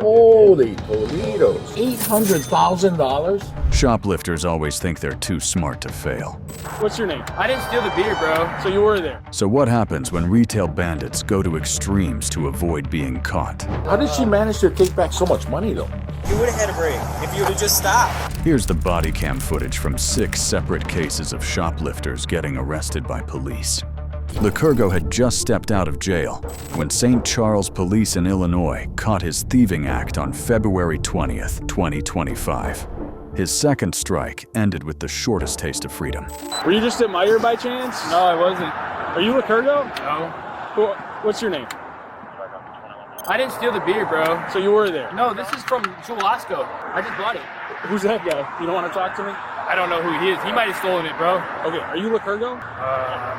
Holy Toledos. $800,000? Shoplifters always think they're too smart to fail. What's your name? I didn't steal the beer, bro. So you were there. So what happens when retail bandits go to extremes to avoid being caught? How did she manage to take back so much money, though? You would have had a break if you would have just stopped. Here's the body cam footage from 6 separate cases of shoplifters getting arrested by police. Licurgo had just stepped out of jail when St. Charles Police in Illinois caught his thieving act on February 20th, 2025. His second strike ended with the shortest taste of freedom. Were you just at Meyer by chance? No, I wasn't. Are you Licurgo? No. What's your name? I didn't steal the beer, bro. So you were there. No, this is from Jolasco. I just bought it. Who's that guy? You don't want to talk to me? I don't know who he is. He might have stolen it, bro. Okay, are you Licurgo?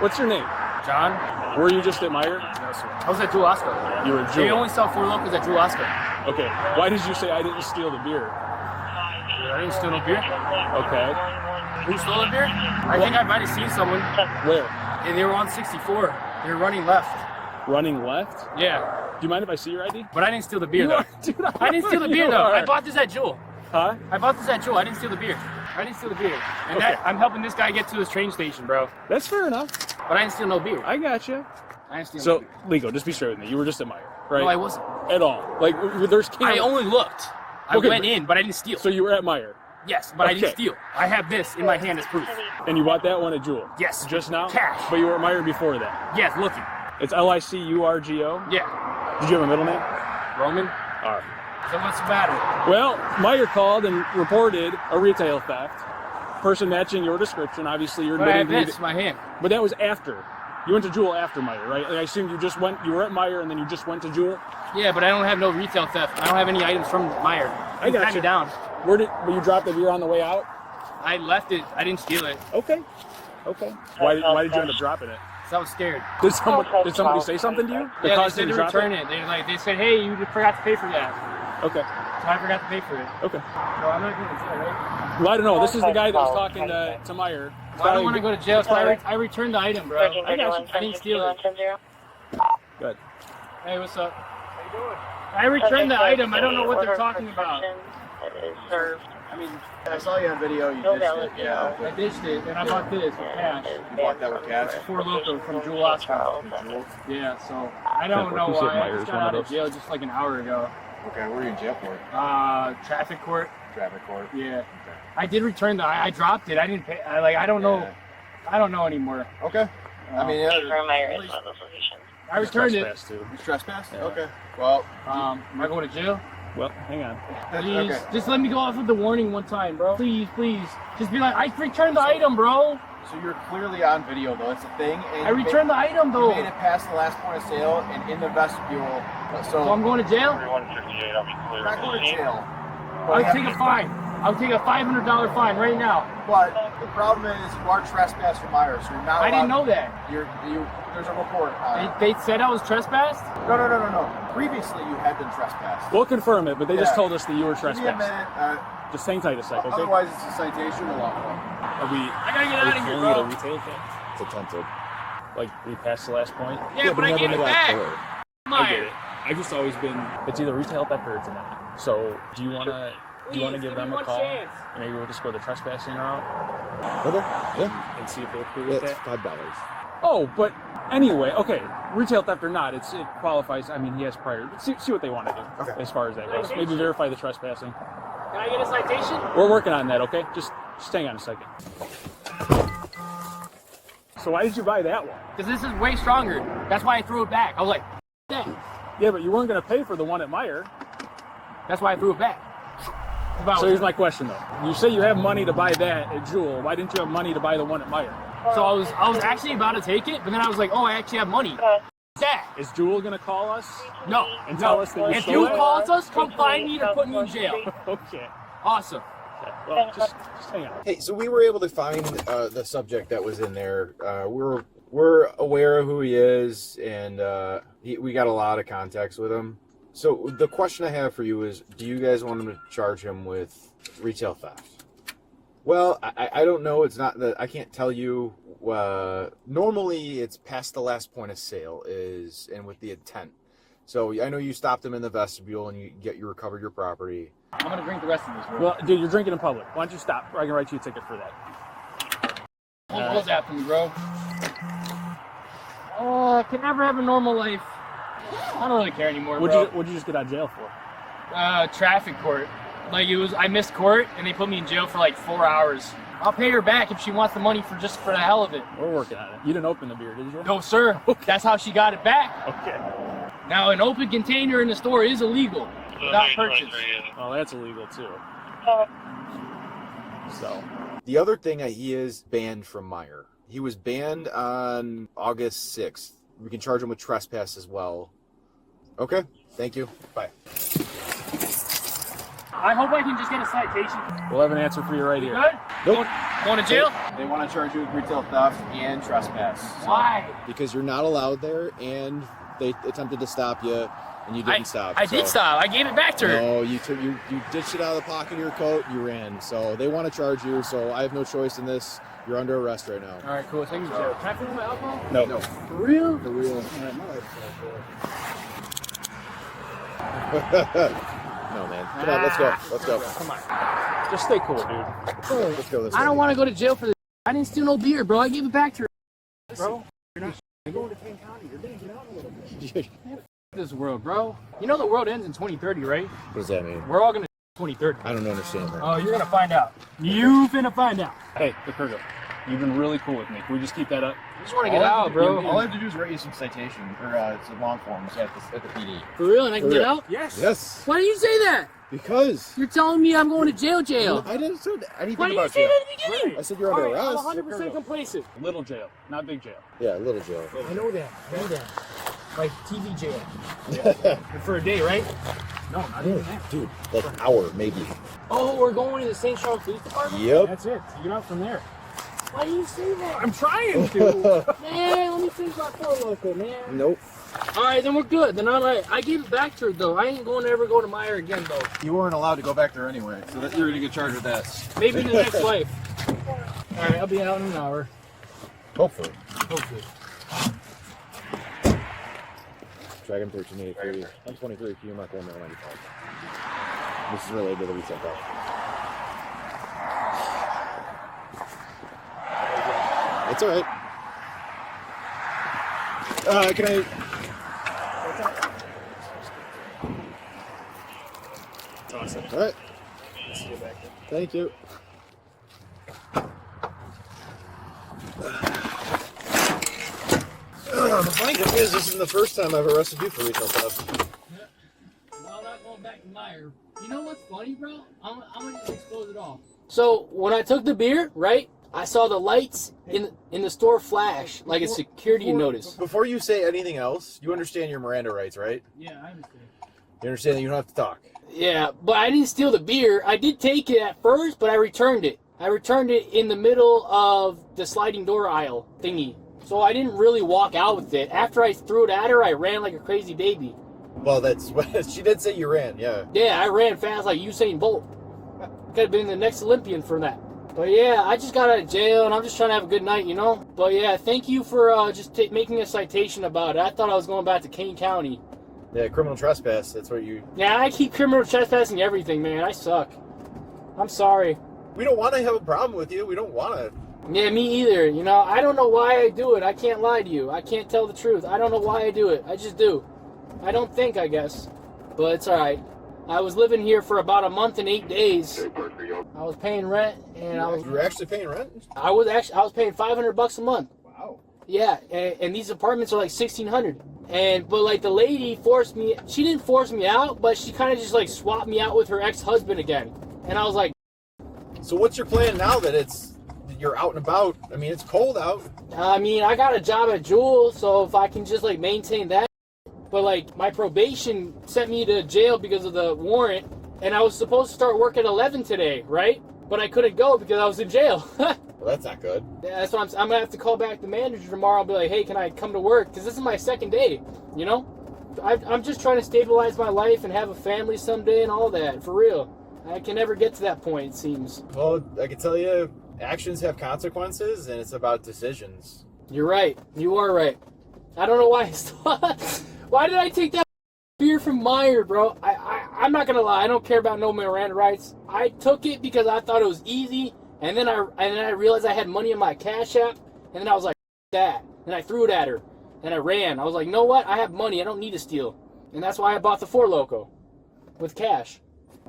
What's your name? John? Were you just at Meyer? No, sir. I was at Jolasco. You were at They Jewel. only sell Four Locos at Jolasco. Okay, why did you say I didn't steal the beer? I didn't steal no beer. Okay. Who stole the beer? I think I might have seen someone. Where? And they were on 64. They were running left. Running left? Yeah. Do you mind if I see your ID? But I didn't steal the beer, You though. are- dude, I didn't steal the beer, you though. are. I bought this at Jewel. Huh? I bought this at Jewel. I didn't steal the beer. I didn't steal the beer. And Okay. I'm helping this guy get to his train station, bro. That's fair enough. But I didn't steal no beer. I got you. I didn't steal no So, beer. Lico, just be straight with me. You were just at Meyer, right? No, I wasn't. At all. Like, there's I cameras. only looked. I Okay, went but- in, but I didn't steal. So you were at Meyer, Yes, but I didn't Okay. steal. I have this in my hand as proof. and you bought that one at Jewel? Yes. Just now? Cash. But you were at Meyer before that? Yes, looking. It's Licurgo? Yeah. Did you have a middle name? Roman. All right. So what's the matter? Well, Meyer called and reported a retail theft. Person matching your description. Obviously, you're But I have admitting this in my hand. But that was after. You went to Jewel after Meyer, right? Like, I assume you just went. You were at Meyer and then you just went to Jewel. Yeah, but I don't have no retail theft. I don't have any items from Meyer. I got Pat me you. down. Where did? But you dropped the beer on the way out. I left it. I didn't steal it. Okay. Okay. Why did you end up dropping it? Cause I was scared. Did somebody say something to you? Yeah, they caused you said to drop return it. They said, hey, you forgot to pay for that. Okay. So I forgot to pay for it. Okay. So I'm not going to jail, right? Well, I don't know. This is the guy that was talking to Meyer. I don't want to go to jail. So I returned the item, bro. I got you. I didn't steal it. Good. Hey, what's up? How you doing? I returned the item. I don't know what they're talking about. I mean, I saw you on video. You ditched it. Yeah. I ditched it, and I bought this with cash. You bought that with cash? Four Locos from Jolasco. Yeah, so I don't know You said why. I Myers, just one got of out of those. jail just like an hour ago. Okay, what are you in jail for? Traffic court. Traffic court. Yeah. I did return I dropped it. I didn't pay. I don't know. Yeah. I don't know anymore. Okay. I mean, I returned it. Trespass, too. you trespassed? Okay. Well, Am I going to jail? Well, hang on. Please, okay. just let me go off with the warning one time, bro. Please, please. Just be like, I returned the item, bro. So you're clearly on video, though. It's a thing. And I returned the item, You though. made it past the last point of sale and in the vestibule. So I'm going to jail? You're not going to jail. I'll take a fine. I'll take a $500 fine right now. But the problem is you are trespassing Myers, so you're not I didn't allowed- know that. There's a report on it. They said I was trespassed? No. Previously you had been trespassed. We'll confirm it, but they just Yeah. told us that you were Give me a trespassed. minute. Just hang tight a sec, okay? Otherwise it's a citation or law. Are we? I gotta get out of here, Only at a bro. retail thing? It's attempted. Like we passed the last point. Yeah, but I gave it back. I get Meyer. it. I've just always been. It's either retail theft or it's not. So do you wanna? Do you want to Please, give give me them a one call? chance. And maybe we'll just go the trespassing route Okay. Yeah. and see if they're cool with That's that. $5. Oh, but anyway, okay. Retail theft or not, it qualifies. I mean, he has prior. See what they want to do as far as that goes. Maybe verify the trespassing. Can I get a citation? We're working on that, okay? Just hang on a second. So why did you buy that one? Because this is way stronger. That's why I threw it back. I was like, that. Yeah, but you weren't going to pay for the one at Meyer. That's why I threw it back. So here's my question though. You say you have money to buy that at Jewel. Why didn't you have money to buy the one at Meyer? So I was actually about to take it, but then I was like, oh, I actually have money. That. Is Jewel going to call us? No. And tell us that you If stole you it? call us, come find me to put me in jail. Okay. Awesome. Well, just hang on. Hey, so we were able to find the subject that was in there. We're aware of who he is, and we got a lot of contacts with him. So the question I have for you is, do you guys want him to charge him with retail theft? Well, I don't know. It's not that I can't tell you. Normally, it's past the last point of sale and with the intent So I know you stopped him in the vestibule and you recovered your property. I'm gonna drink the rest of this, bro. Well, dude, you're drinking in public. Why don't you stop? Or I can write you a ticket for that. Hold those after me, bro. Oh, I can never have a normal life. I don't really care anymore, bro. What'd you just get out of jail for? Traffic court. Like I missed court and they put me in jail for like 4 hours. I'll pay her back if she wants the money for the hell of it. We're working on it. You didn't open the beer, did you? No, sir. That's how she got it back. Okay. Now, an open container in the store is illegal without purchase. Oh, that's illegal too. So. The other thing, he is banned from Meyer. He was banned on August 6th. We can charge him with trespass as well. Okay, thank you. Bye. I hope I can just get a citation. We'll have an answer for you right here. Good? Nope. Going to jail? They want to charge you with retail theft and trespass. Why? Because you're not allowed there, and they attempted to stop you, and you didn't stop. I did stop. I gave it back to her. No, you ditched it out of the pocket of your coat. You ran. So they want to charge you. So I have no choice in this. You're under arrest right now. All right, cool. Thank you, Joe. Can I finish my alcohol? No. For real? For real. No, man. Come on, let's go. Let's go. Come on. Just stay cool, dude. Let's go. I don't want to go to jail for this. I didn't steal no beer, bro. I gave it back to her. Bro, You're going to Kane County. You're going to get out a little bit. this world, bro. You know the world ends in 2030, right? What does that mean? We're all gonna 2030. I don't understand that. Oh, you're gonna find out. You finna find out. Hey, Licurgo, you've been really cool with me. Can we just keep that up? I just want to get out, bro. All I have to do is write you some citation, or some long forms at the PD. For real, and I can get out? Yes. Yes. Why did you say that? Because. You're telling me I'm going to jail. I didn't say anything Why did you about say you. that at the beginning? I said you're under Alright, arrest. I'm 100% complacent. Little jail, not big jail. Yeah, little jail. I know that. Like TV jail. For a day, right? No, not even that. Dude, like an hour, maybe. Oh, we're going to the St. Charles Police Department? Yep. That's it. You get out from there. Why do you say that? I'm trying to. Man, let me finish my phone local, man. Nope. Alright, then we're good. Then I gave it back to her, though. I ain't going to ever go to Meyer again, though. You weren't allowed to go back there anyway, so that you're gonna get charged with that. Maybe in the next life. Alright, I'll be out in an hour. Hopefully. Hopefully. Dragon 1383. I'm 23. I'm not going there 95. This is related to the retail theft. It's alright. Can I... Awesome. Alright. Let's get back there. Thank you. The funny thing is, this is the first time I've arrested you for retail theft. Well, I'm not going back to Meyer. You know what's funny, bro? I'm gonna expose it all. So when I took the beer, right? I saw the lights in the store flash like a security notice. Before you say anything else, you understand your Miranda rights, right? Yeah, I understand. You understand that you don't have to talk. Yeah, but I didn't steal the beer. I did take it at first, but I returned it. I returned it in the middle of the sliding door aisle thingy. So I didn't really walk out with it. After I threw it at her, I ran like a crazy baby. Well, that's what she did say you ran, yeah. Yeah, I ran fast like Usain Bolt. Could have been the next Olympian for that. But yeah, I just got out of jail and I'm just trying to have a good night, you know? But yeah, thank you for just making a citation about it. I thought I was going back to Kane County. Yeah, criminal trespass, that's what you... Yeah, I keep criminal trespassing everything, man. I suck. I'm sorry. We don't want to have a problem with you. We don't want to. Yeah, me either. You know, I don't know why I do it. I can't lie to you. I can't tell the truth. I don't know why I do it. I just do. I don't think, I guess. But it's alright. I was living here for about a month and 8 days. I was paying rent, and You were actually paying rent? I was paying $500 a month. Wow. Yeah, and these apartments are like $1,600. But like the lady forced me. She didn't force me out, but she kind of just like swapped me out with her ex-husband again. And I was like, So what's your plan now that you're out and about? I mean, it's cold out. I mean, I got a job at Jewel, so if I can just like maintain that. But like my probation sent me to jail because of the warrant, and I was supposed to start work at 11 today, right? But I couldn't go because I was in jail. Well, that's not good. Yeah, that's what I'm gonna have to call back the manager tomorrow. I'll be like, hey, can I come to work? Because this is my second day, you know? I'm just trying to stabilize my life and have a family someday and all that, for real. I can never get to that point, it seems. Well, I can tell you, actions have consequences, and it's about decisions. You're right. You are right. I don't know why. Why did I take that from Meyer, bro. I'm not gonna lie. I don't care about no Miranda rights. I took it because I thought it was easy, and then I realized I had money in my Cash App, and then I was like, that. And I threw it at her, and I ran. I was like, you know what? I have money. I don't need to steal, and that's why I bought the Four Loko with cash.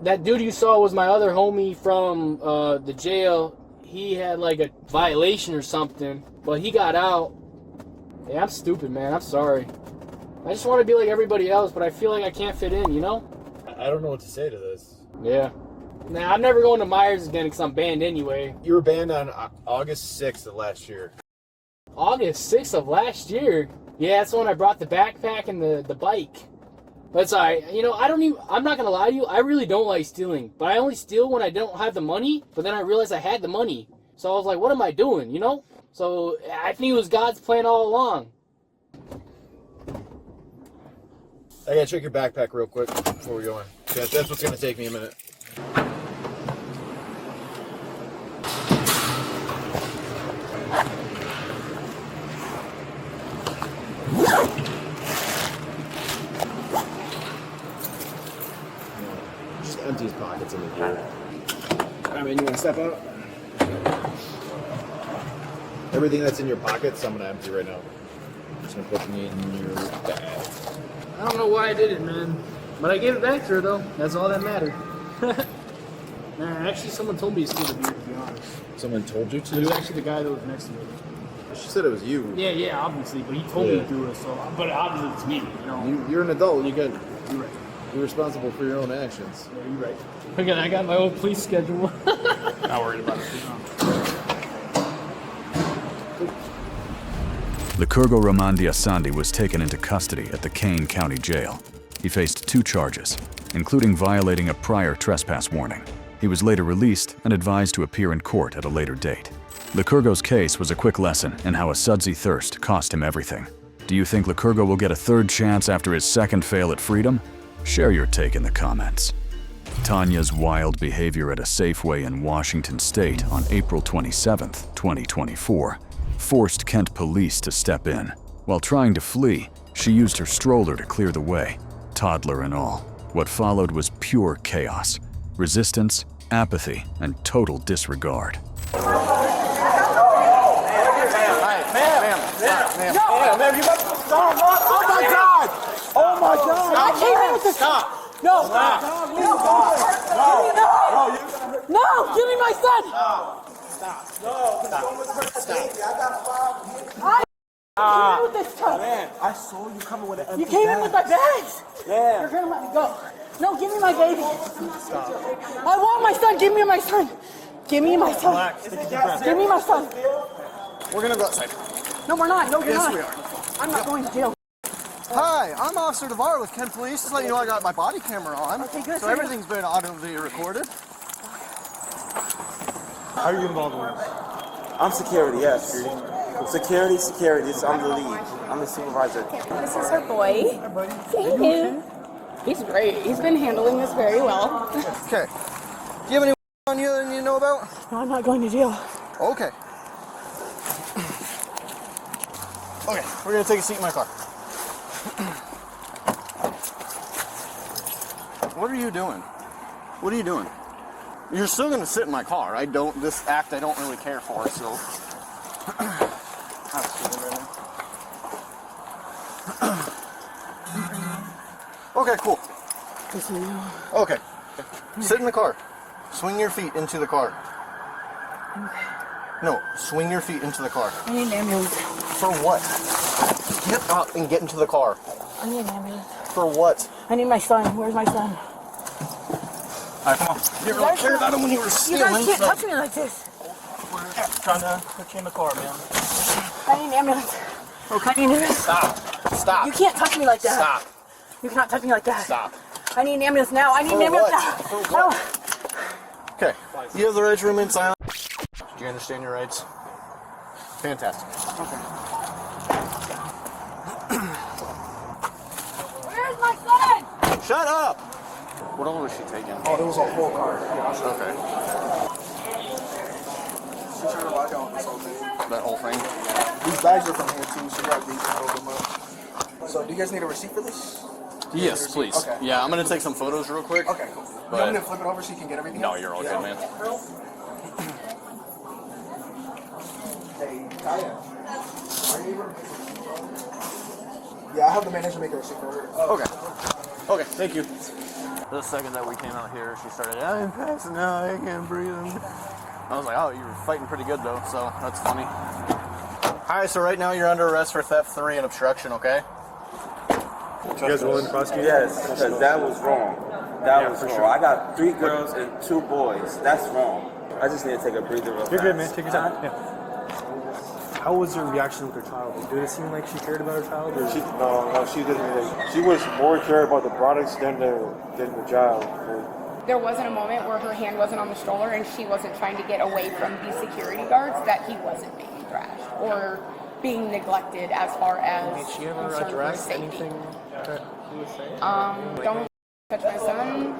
That dude you saw was my other homie from the jail. He had like a violation or something, but he got out. Yeah, I'm stupid, man. I'm sorry. I just want to be like everybody else, but I feel like I can't fit in, you know? I don't know what to say to this. Yeah. Nah, I'm never going to Myers again because I'm banned anyway. You were banned on August 6th of last year. August 6th of last year? Yeah, that's when I brought the backpack and the bike. But it's alright. You know, I'm not going to lie to you. I really don't like stealing. But I only steal when I don't have the money. But then I realized I had the money. So I was like, what am I doing, you know? So I think it was God's plan all along. I gotta check your backpack real quick before we go in. That's what's gonna take me a minute. Just empty his pockets in the gear. I mean, you wanna step out? Everything that's in your pockets, I'm gonna empty right now. I'm just gonna put me in your bag. I don't know why I did it, man. But I gave it back to her, though. That's all that mattered. Nah, actually, someone told me to steal the beer, to be honest. Someone told you to? It was actually the guy that was next to me. She said it was you. Yeah, obviously, but he told me to do it, so... But obviously, it's me, you know? You're an adult. You're right. You're responsible for your own actions. Yeah, you're right. Again, I got my own police schedule. Not worried about it. Licurgo Ramandia Sandi was taken into custody at the Kane County Jail. He faced 2 charges, including violating a prior trespass warning. He was later released and advised to appear in court at a later date. Licurgo's case was a quick lesson in how a sudsy thirst cost him everything. Do you think Licurgo will get a 3rd chance after his 2nd fail at freedom? Share your take in the comments. Tanya's wild behavior at a Safeway in Washington State on April 27, 2024, forced Kent Police to step in. While trying to flee, she used her stroller to clear the way, toddler and all. What followed was pure chaos, resistance, apathy, and total disregard. Ma'am, you got to stop. Oh my God! Oh my God! I came in with this. Stop! No! Stop! No! Give me my son! I came in with this stuff. Man, I saw you coming with an empty You came in with my bags. Yeah. You're gonna let me go. No, give me my baby. Stop. I want my son. Give me my son. Give me my son. Relax. Take a deep breath. Give me my son. We're gonna go outside. No, we're not. No, you're Yes, not. we are. I'm not going to jail. Hi, I'm Officer DeVar with Kent Police. Just letting you know I got my body camera on. Okay, good. So everything's been audio-video recorded. How are you involved in this? I'm security, yes. Security. I'm the lead. I'm the supervisor. This is her boy. Thank you. He's great. He's been handling this very well. Okay. Do you have any on you that you know about? No, I'm not going to jail. Okay. Okay, we're gonna take a seat in my car. What are you doing? What are you doing? You're still gonna sit in my car. This act I don't really care for, so. Okay, cool. Okay. Sit in the car. Swing your feet into the car. No, swing your feet into the car. I need an ambulance. For what? Get up and get into the car. I need an ambulance. For what? I need my son. Where's my son? Alright, come on. You didn't really care about him when you were You stealing. guys can't touch me like this. We're trying to put you in the car, man. I need an ambulance. Okay. I need an ambulance. Stop. Stop. You can't touch me like that. Stop. You cannot touch me like that. Stop. I need an ambulance now. I need an ambulance now. For what? Okay. You have the right to remain silent. Do you understand your rights? Fantastic. Okay. Where's my son? Shut up! What all was she taking? Oh, there was a whole car. Okay. She turned her back on this whole thing. That whole thing? These bags are from here too, so you got these and hold them up. So, do you guys need a receipt for this? Yes, please. Okay. Yeah, I'm gonna take some photos real quick. Okay, cool. You But- want me to flip it over so you can get everything? No, else? you're all Yeah. good, man. Hey, Tanya. Yeah, I have the manager make a receipt for her. Okay. Okay, thank you. The second that we came out here, she started, I'm passing out, I can't breathe. I was like, oh, you were fighting pretty good though, so that's funny. Alright, so right now you're under arrest for theft 3 and obstruction, okay? You guys willing to prosecute? Yes, because that was wrong. That was wrong. I got 3 girls and 2 boys. That's wrong. I just need to take a breather real fast. You're good, man. Take your time. Yeah. How was her reaction with her child? Did it seem like she cared about her child? Or? No, she didn't. She was more cared about the products than the child. There wasn't a moment where her hand wasn't on the stroller and she wasn't trying to get away from the security guards that he wasn't being thrashed or being neglected as far as Did she ever concern for address safety. anything that he was saying? Don't touch my son,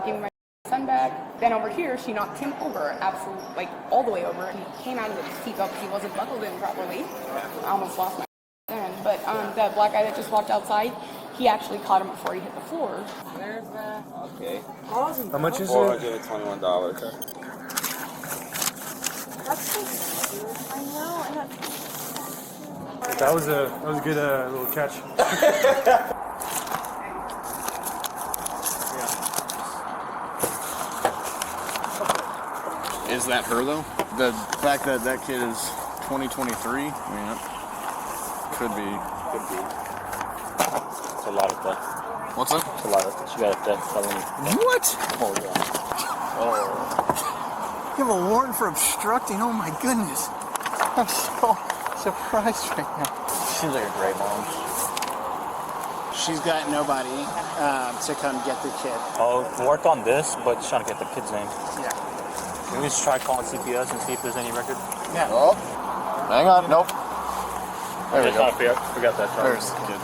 give me my son back. Then over here, she knocked him over, absolutely, like all the way over. He came out of his seatbelt because he wasn't buckled in properly. I almost lost my then. But the black guy that just walked outside, he actually caught him before he hit the floor. There's that. Okay. How much is it? $421. That's so stupid. I know. And That was a good little catch. Is that her though? The fact that that kid is 2023, I mean, that could be. It's a lot of theft. What's up? It's a lot of theft. She got a theft felony. What? Oh, yeah. Oh. You have a warrant for obstructing? Oh my goodness. I'm so surprised right now. Seems like a great mom. She's got nobody to come get the kid. I'll work on this, but just trying to get the kid's name. Yeah. Can we just try calling CPS and see if there's any record? Yeah. Oh. Hang on. Nope. There we go. Forgot that. There's the kid.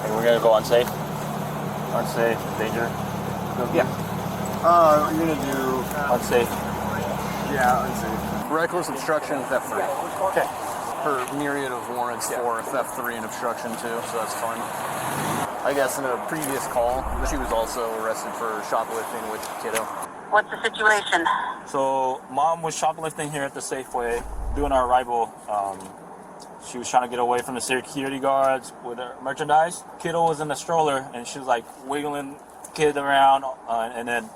Hey, we're gonna go unsafe. Unsafe. Danger. Yeah. You're gonna do unsafe. Yeah, unsafe. Reckless obstruction, theft 3. Okay. Her myriad of warrants for theft 3 and obstruction too, so that's fun. I guess in a previous call, she was also arrested for shoplifting with kiddo. What's the situation? So, mom was shoplifting here at the Safeway. During our arrival, she was trying to get away from the security guards with her merchandise. Kiddo was in the stroller, and she was like wiggling the kid around, and then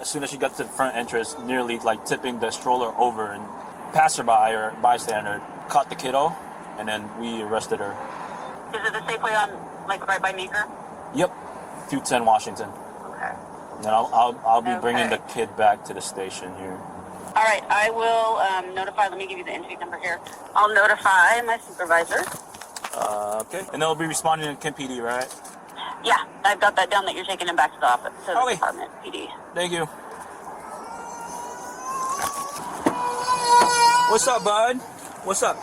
as soon as she got to the front entrance, nearly like tipping the stroller over, and passerby or bystander caught the kiddo, and then we arrested her. Is it the Safeway on, like, right by Meeker? Yep, 210 Washington. Okay. And I'll be bringing the kid back to the station here. All right, I will notify, let me give you the entry number here. I'll notify my supervisor. Okay. And they'll be responding to Kent PD, right? Yeah, I've got that down that you're taking him back to the office, to the department, PD. Thank you. What's up, bud? What's up?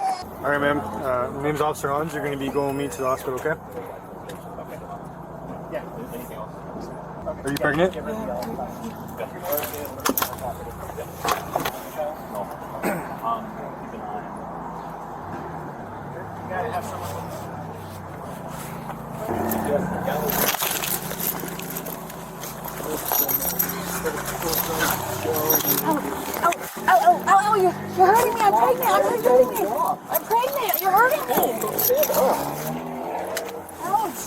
All right, ma'am. My name's Officer Hans. You're going to be going with me to the hospital, okay? Yeah. Anything else? Are you pregnant? No. Keep an eye. You gotta have someone. Oh, you're hurting me. I'm pregnant. I'm pregnant. You're hurting me. Ouch.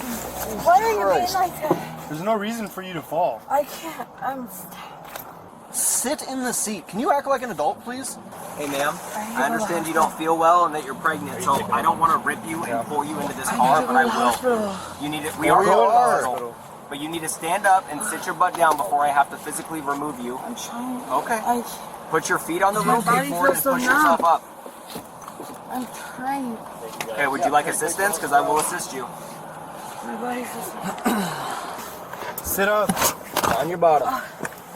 Why are you being like that? There's no reason for you to fall. I can't. Sit in the seat. Can you act like an adult, please? Hey, ma'am, I understand you don't feel well and that you're pregnant, so I don't want to rip you and pull you into this car, but I will. You need it. We are going to the hospital. But you need to stand up and sit your butt down before I have to physically remove you. I'm trying. Okay. Put your feet on the My room body forward and feels so push yourself numb. up. I'm trying. Okay, would you like assistance? Because I will assist you. My body feels so Sit up. On your bottom.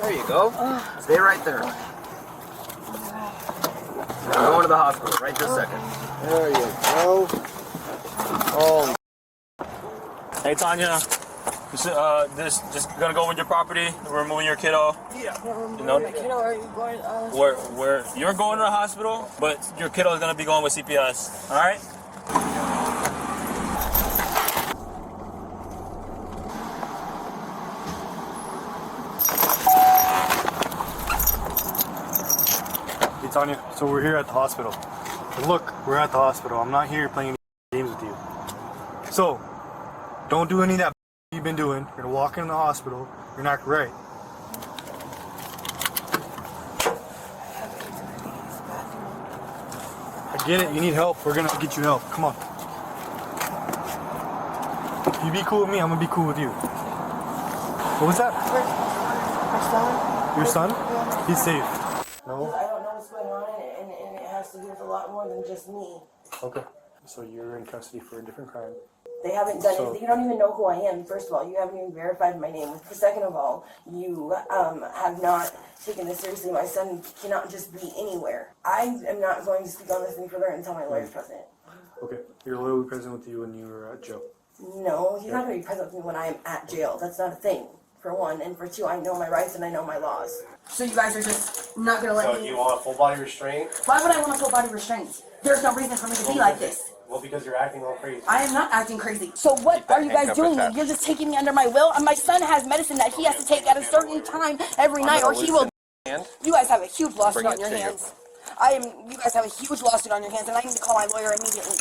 There you go. Stay right there. I'm going to the hospital right this second. There you go. Oh. Hey, Tanya. This just gonna go with your property. We're moving your kiddo. Yeah. You know, Kiddo, are you going? where you're going to the hospital, but your kiddo is gonna be going with CPS. All right. Tanya, so we're here at the hospital. And look, we're at the hospital. I'm not here playing games with you. So, don't do any of that you've been doing. You're gonna walk in the hospital. You're not right. I get it. You need help. We're gonna get you help. Come on. If you be cool with me, I'm gonna be cool with you. What was that? My son. Your son? Yeah. He's safe. No? I don't know what's going on, and it has to do with a lot more than just me. Okay. So you're in custody for a different crime. They haven't done it. You don't even know who I am. First of all, you haven't even verified my name. Second of all, you have not taken this seriously. My son cannot just be anywhere. I am not going to speak on this any further until my lawyer's present. Okay. Your lawyer will be present with you when you were at jail. No, he's not going to be present with me when I am at jail. That's not a thing, for one. And for two, I know my rights and I know my laws. So you guys are just not going to let me... So you want a full body restraint? Why would I want a full body restraint? There's no reason for me to be like this. Well, because you're acting all crazy. I am not acting crazy. So what are you guys doing? You're just taking me under my will? And my son has medicine that he has to take at a certain time every night or he will... You guys have a huge lawsuit on your hands. You guys have a huge lawsuit on your hands and I need to call my lawyer immediately.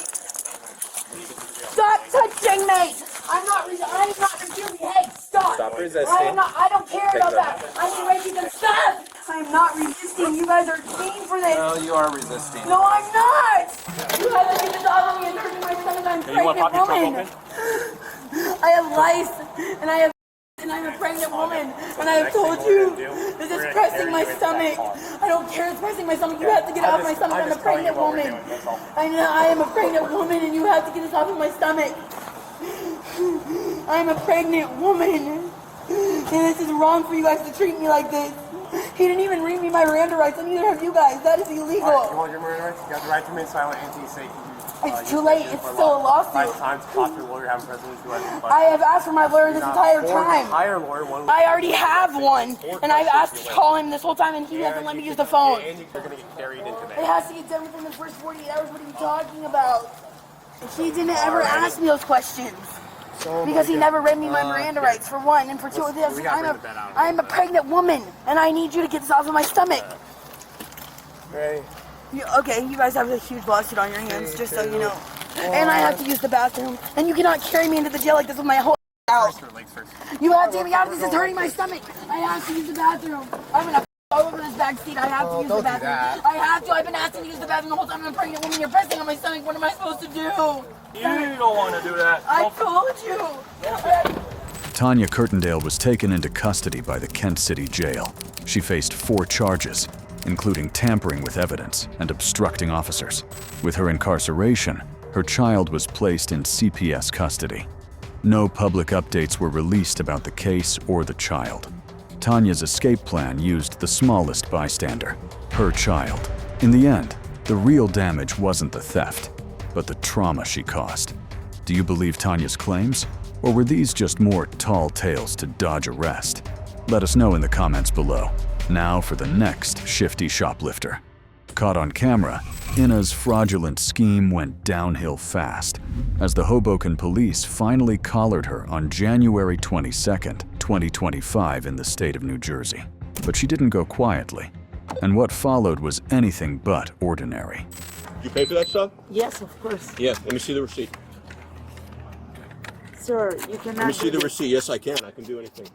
Stop touching me! I'm not refusing. Hey, stop! Stop resisting. I don't care about that. I need Reggie to stop! I'm not resisting. You guys are paying for this. No, you are resisting. No, I'm not! You have to get this off of me and hurting my stomach. I'm a pregnant woman. I have lice and I'm a pregnant woman. And I have told you this is pressing my stomach. I don't care it's pressing my stomach. You have to get it off my stomach. I'm a pregnant woman. I know I am a pregnant woman and you have to get this off of my stomach. I'm a pregnant woman. And this is wrong for you guys to treat me like this. He didn't even read me my Miranda rights, and neither have you guys. That is illegal. Right, you want your Miranda rights? You got the right to remain silent and to say. It's too late. It's still a lawsuit. It's time to talk to your lawyer, have a resolution. I have asked for my lawyer this entire time. Hire a lawyer. I already have one, and I've asked to call him this whole time, and he hasn't let me use the phone. And you're going to get carried into that. It has to get done within the first 48 hours. What are you talking about? He didn't ever ask me those questions. Because he never read me my Miranda rights, for one, and for two, I'm a pregnant woman, and I need you to get this off of my stomach. Ready? Okay, you guys have a huge lawsuit on your hands, just so you know. And I have to use the bathroom, and you cannot carry me into the jail like this with my whole out. You have to get me out of this, it's hurting my stomach. I have to use the bathroom. I'm gonna all over this back seat. I have to use the bathroom. I have to. I've been asking to use the bathroom the whole time. I'm a pregnant woman. You're pressing on my stomach. What am I supposed to do? You don't want to do that. I told you. Tanya Curtindale was taken into custody by the Kent City Jail. She faced 4 charges, including tampering with evidence and obstructing officers. With her incarceration, her child was placed in CPS custody. No public updates were released about the case or the child. Tanya's escape plan used the smallest bystander, her child. In the end, the real damage wasn't the theft, but the trauma she caused. Do you believe Tanya's claims? Or were these just more tall tales to dodge arrest? Let us know in the comments below. Now for the next shifty shoplifter. Caught on camera, Ina's fraudulent scheme went downhill fast as the Hoboken Police finally collared her on January 22nd, 2025 in the state of New Jersey. But she didn't go quietly, and what followed was anything but ordinary. Did you pay for that stuff? Yes, of course. Yeah, let me see the receipt. Sir, you cannot. Let me see the receipt. Yes, I can. I can do anything.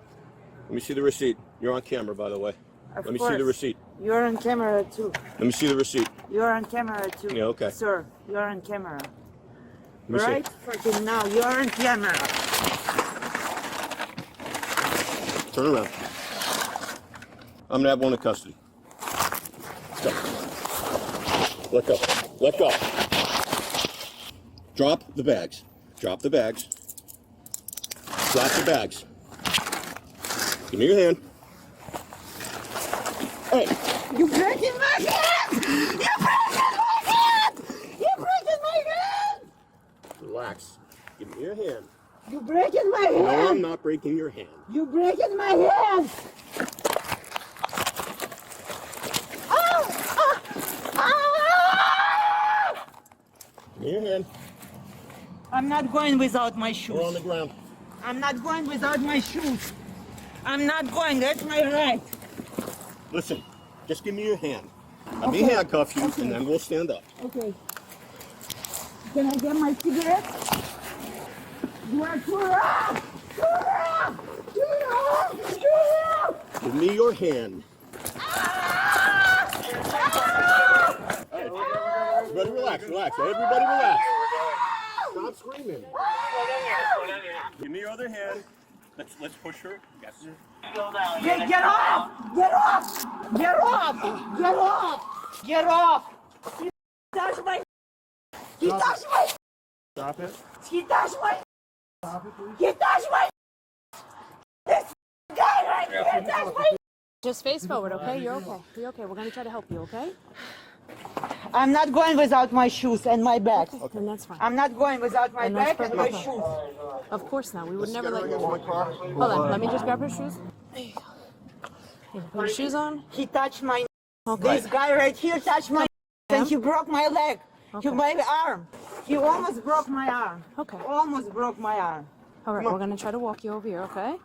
Let me see the receipt. You're on camera, by the way. Of Let me course. see the receipt. You're on camera too. Let me see the receipt. You're on camera too. Yeah, okay. Sir, you're on camera. Let me Right freaking now, you're on camera. Turn around. I'm gonna have one in custody. Let's go. Let go. Let go. Drop the bags. Drop the bags. Drop the bags. Give me your hand. Hey. You're breaking my hand! You're breaking my hand! You're breaking my hand! Relax. Give me your hand. You're breaking my hand! No, I'm not breaking your hand. You're breaking my hand! Give me your hand. I'm not going without my shoes. We're on the ground. I'm not going without my shoes. I'm not going. That's my right. Listen, just give me your hand. Let me handcuff you, and then we'll stand up. Okay. Can I get my cigarette? You are too rough! Too rough! Too rough! Too rough! Give me your hand. Everybody relax, relax. Everybody relax. Stop screaming. Give me your other hand. Let's push her. Yes. Get off! Get off! Get off! Get off! Get off! He touched my... He touched my... Stop it. He touched my... He touched my... This guy right here touched my... Just face forward, okay? You're okay. You're okay. We're gonna try to help you, okay? I'm not going without my shoes and my bag. Okay, then that's fine. I'm not going without my And that's bag and my perfectly shoes. fine. Of course not. We would never let you. My car. Hold on. Let me just grab her shoes. There you go. Here, put your shoes on. He touched my... Okay. This guy right here touched my... And he broke my leg. Okay. My arm. He almost broke my arm. Okay. Almost broke my arm. All right, we're gonna try to walk you over here, okay?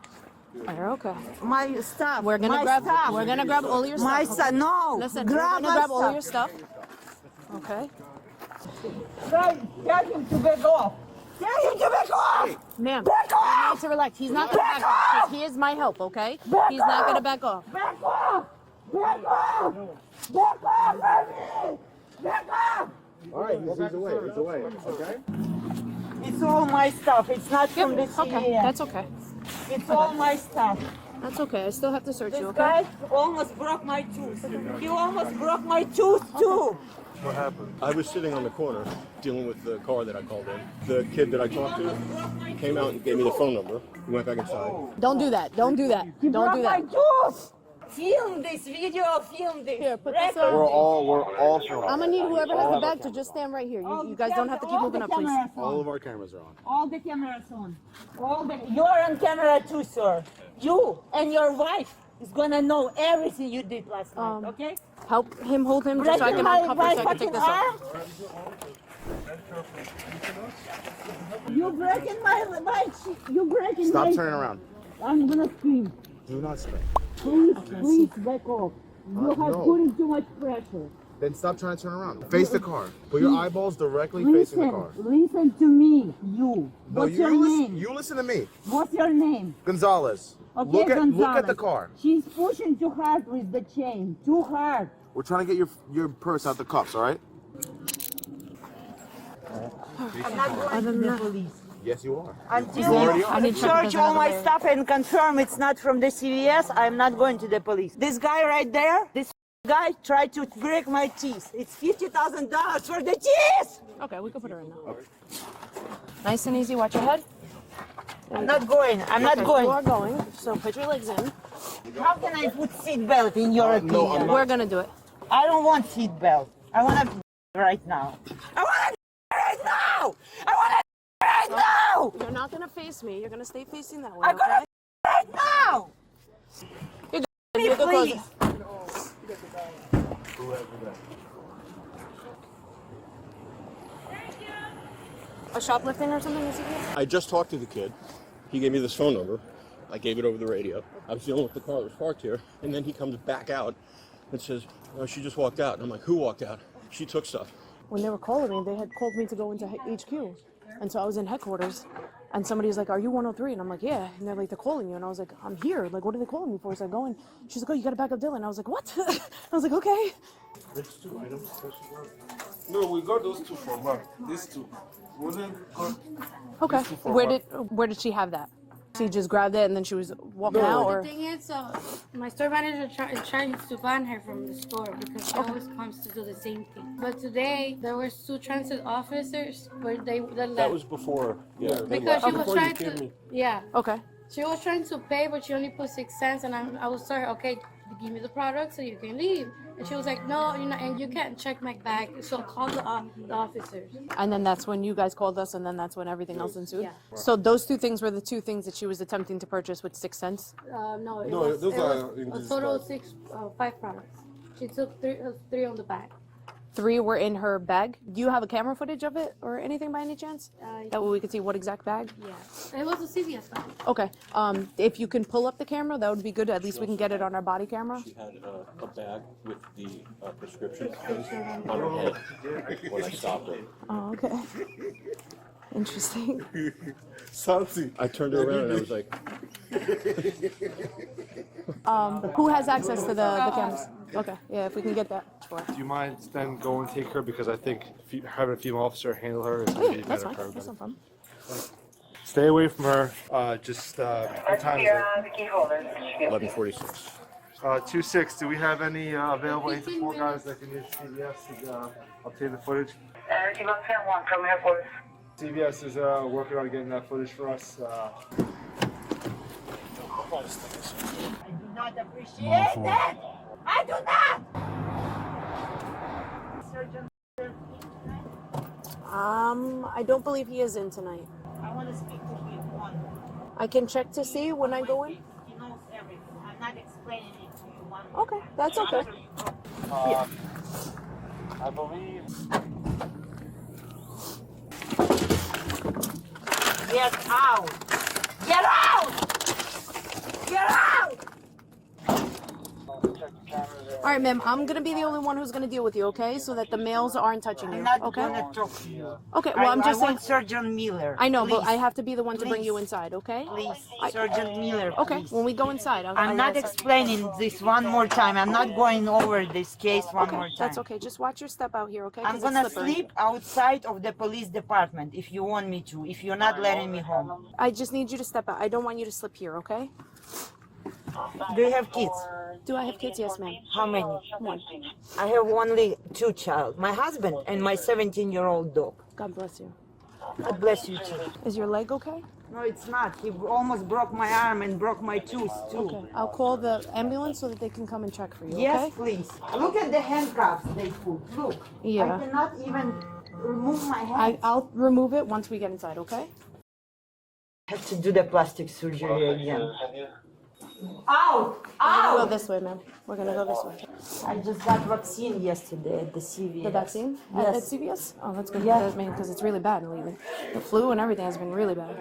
You're okay. My stuff. We're gonna my grab. stuff. We're gonna grab all your stuff. My okay? stuff. No. Listen, grab we're gonna grab all stuff. your stuff. Okay. Guys, tell him to back off. Tell him to back off. Ma'am, back you off. need to relax. He's not gonna back off because he is my help, okay? He's not gonna back off. Back off. Back off. Back off, baby. Back off. All right, he's away. He's away. Okay. It's all my stuff. It's not from this Okay, area. that's okay. It's all my stuff. That's okay. I still have to search This you, okay? guy almost broke my tooth. He almost broke my tooth too. What happened? I was sitting on the corner dealing with the car that I called in. The kid that I talked to came out and gave me the phone number. We went back inside. Don't do that. Don't do that. He Don't broke do my that. tooth. Film this video. Film this. Here, put Record this on. We're all filming. I'm gonna need whoever has the bag to just stand right here. You guys don't have to keep moving up, please. All of our cameras are on. All the cameras on. You're on camera too, sir. You and your wife is gonna know everything you did last night. Okay? Help him hold him just so I can uncuff her so I can take this off. You breaking you breaking my... Stop turning around. I'm gonna scream. Do not scream. Please back off. You have no. putting too much pressure. Then stop trying to turn around. Face the car. Put your eyeballs directly facing the car. Listen to me, you. No, What's your name? You listen to me. What's your name? Gonzalez. Okay, Look Gonzalez. at the car. She's pushing too hard with the chain. Too hard. We're trying to get your purse out the cuffs, all right? I'm not going to the police. Yes, you are. Until I search all my stuff and confirm it's not from the CVS, I'm not going to the police. This guy right there, this guy tried to break my teeth. It's $50,000 for the teeth! Okay, we can put her in now. Nice and easy. Watch your head. I'm not going. I'm not going. You are going. So put your legs in. How can I put seat belt in your opinion? We're gonna do it. I don't want seat belt. I want to right now. I want to right now! I want to right now! You're not gonna face me. You're gonna stay facing that way. I'm gonna right now! You're good. You can close it. A shoplifting or something? Is it? I just talked to the kid. He gave me this phone number. I gave it over the radio. I was dealing with the car that was parked here, and then he comes back out and says, "Oh, she just walked out." And I'm like, "Who walked out?" She took stuff. When they were calling me, they had called me to go into HQ. And so I was in headquarters, and somebody's like, "Are you 103?" And I'm like, "Yeah." And they're like, "They're calling you." And I was like, "I'm here. Like, what are they calling me for?" So I go in. She's like, "Oh, you got to back up Dylan." I was like, "What?" I was like, "Okay." There's 2 items. No, we got those 2 from her. These 2. Okay. Where did she have that? She just grabbed it and then she was walking out, or? The thing is, my store manager tries to ban her from the store because she always comes to do the same thing. But today there were 2 transit officers, but they left. That was before. Yeah. Because she was trying to. Yeah. Okay. She was trying to pay, but she only put 6 cents, and I was sorry. Okay, give me the product so you can leave. And she was like, "No, and you can't check my bag. So call the officers." And then that's when you guys called us, and then that's when everything else ensued. Yeah. So those 2 things were the 2 things that she was attempting to purchase with 6 cents. No, it No, was, those it are was in a this total bag. of 5 products. She took 3 on the bag. 3 were in her bag. Do you have a camera footage of it or anything by any chance? That way we could see what exact bag? Yeah. It was a CVS bag. Okay. If you can pull up the camera, that would be good. At least we can get it on our body camera. She had a bag with the prescription on her head when I stopped her. Oh, okay. Interesting. I turned her around and I was like, Who has access to the cameras? Okay, yeah, if we can get that. Sure. Do you mind then go and take her, because I think having a female officer handle her is Oh, going to yeah, be that's better fine. for That's everybody. no problem. Stay away from her. What time is it? 11:46. 2-6. Do we have any available 8-4 guys that can use CVS to obtain the footage? CVS is working on getting that footage for us. I do not appreciate that. I do not. I don't believe he is in tonight. I want to speak to him. I can check to see when I go in. He knows everything. I'm not explaining it to you one. Okay, that's okay. I believe. Get out! Get out! Get out! All right, ma'am, I'm gonna be the only one who's gonna deal with you, okay? So that the males aren't touching you, I'm not okay? gonna talk to you. Okay, well, I'm just I want saying. Sergeant Miller. I know, but Please. I have to be the one to bring you inside, okay? Please, Sergeant Miller. Okay, Please. when we go inside, I'm not explaining this one more time. I'm not going over this case one more time. That's okay. Just watch your step out here, okay? I'm 'Cause it's gonna slippery. sleep outside of the police department if you want me to. If you're not letting me home. I just need you to step out. I don't want you to slip here, okay? Do you have kids? Do I have kids? Yes, ma'am. How many? 1. I have only 2 child. My husband and my 17-year-old dog. God bless you. God bless you too. Is your leg okay? No, it's not. He almost broke my arm and broke my tooth too. Okay. I'll call the ambulance so that they can come and check for you, Yes, okay? please. Look at the handcuffs they put. Look. Yeah. I cannot even remove my hand. I'll remove it once we get inside, okay? I have to do the plastic surgery again. Out! We're Out! gonna go this way, ma'am. We're gonna go this way. I just got vaccine yesterday at the CVS. The vaccine? Yes. At CVS? Oh, that's good. Yeah. I mean, because it's really bad lately. The flu and everything has been really bad.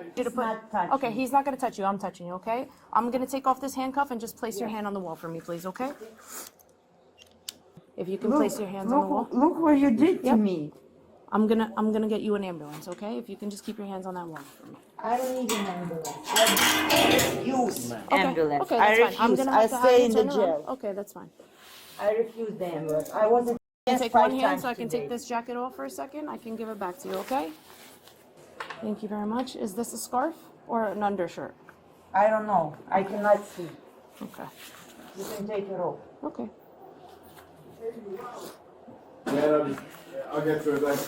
Okay, he's not gonna touch you. I'm touching you, okay? I'm gonna take off this handcuff and just place your hand on the wall for me, please, okay? If you can place your hands on the wall. Look what you did to Yep. me. I'm gonna get you an ambulance, okay? If you can just keep your hands on that wall for me. I don't need an ambulance. I refuse ambulance. Okay, I that's fine. I'm refuse. gonna I have to have stay you in the turn around. jail. Okay, that's fine. I refuse the ambulance. I wasn't. Can take 5 one hand times so I can today. take this jacket off for a second. I can give it back to you, okay? Thank you very much. Is this a scarf or an undershirt? I don't know. I cannot see. Okay. You can take it off. Okay. Yeah, I'll get through that.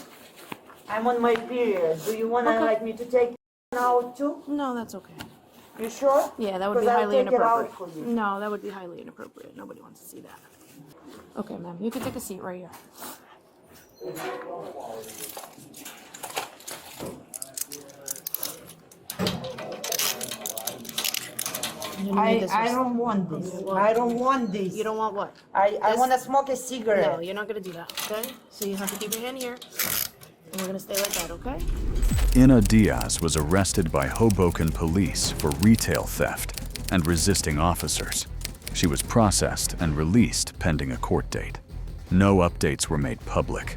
I'm on my period. Do you want to like me to take it out too? No, that's okay. You sure? Yeah, that would be 'Cause I'll highly take it out inappropriate. for you. No, that would be highly inappropriate. Nobody wants to see that. Okay, ma'am. You can take a seat right here. I don't want this. I don't want this. You don't want what? I want to smoke a cigarette. No, you're not gonna do that, okay? So you have to keep your hand here. And we're gonna stay like that, okay? Ina Diaz was arrested by Hoboken Police for retail theft and resisting officers. She was processed and released pending a court date. No updates were made public.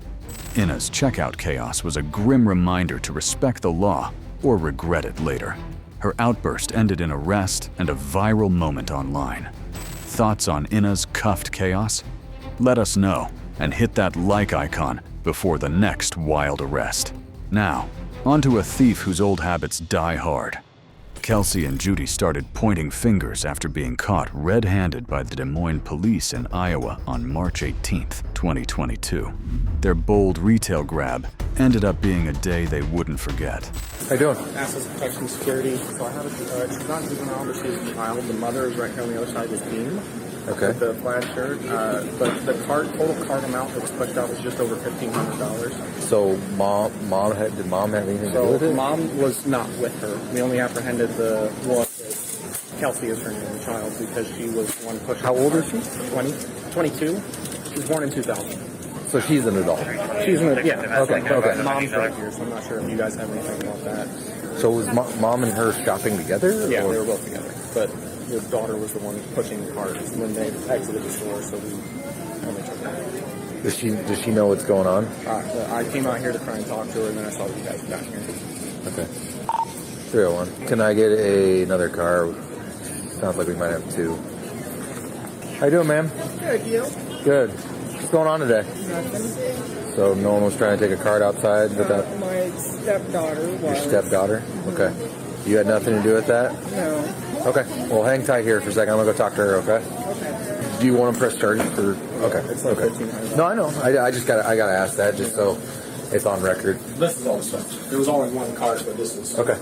Ina's checkout chaos was a grim reminder to respect the law or regret it later. Her outburst ended in arrest and a viral moment online. Thoughts on Ina's cuffed chaos? Let us know and hit that like icon before the next wild arrest. Now, onto a thief whose old habits die hard. Kelsey and Judy started pointing fingers after being caught red-handed by the Des Moines police in Iowa on March 18, 2022. Their bold retail grab ended up being a day they wouldn't forget. How you doing? Assets Protection Security. So I have a, she's not juvenile, but she's a child. The mother is right here on the other side of the team. Okay. With the plaid shirt. But the total cart amount that was pushed out was just over $1,500. So did mom have anything to do So with it? mom was not with her. We only apprehended the Kelsey is her name, the child, because she was the one pushing. How old is she? 22. She was born in 2000. So she's an adult. She's yeah. Okay. Mom's right here, so I'm not sure if you guys have anything about that. So was mom and her shopping together? Yeah, or? they were both together. But the daughter was the one pushing the cart when they exited the store, so we only took her. Does she know what's going on? I came out here to try and talk to her, and then I saw you guys back here. Okay. 301. Can I get another car? Sounds like we might have two. How you doing, ma'am? Good, you? Good. What's going on today? Nothing. So no one was trying to take a card outside without My stepdaughter was. your stepdaughter? Okay. You had nothing to do with that? No. Okay. Well, hang tight here for a second. I'm gonna go talk to her. Okay. Okay. Do you want to press charges for? Okay. It's like okay. No, I know. I just gotta ask that just so it's on record. This is all the stuff. There was only one car, but this is. Okay.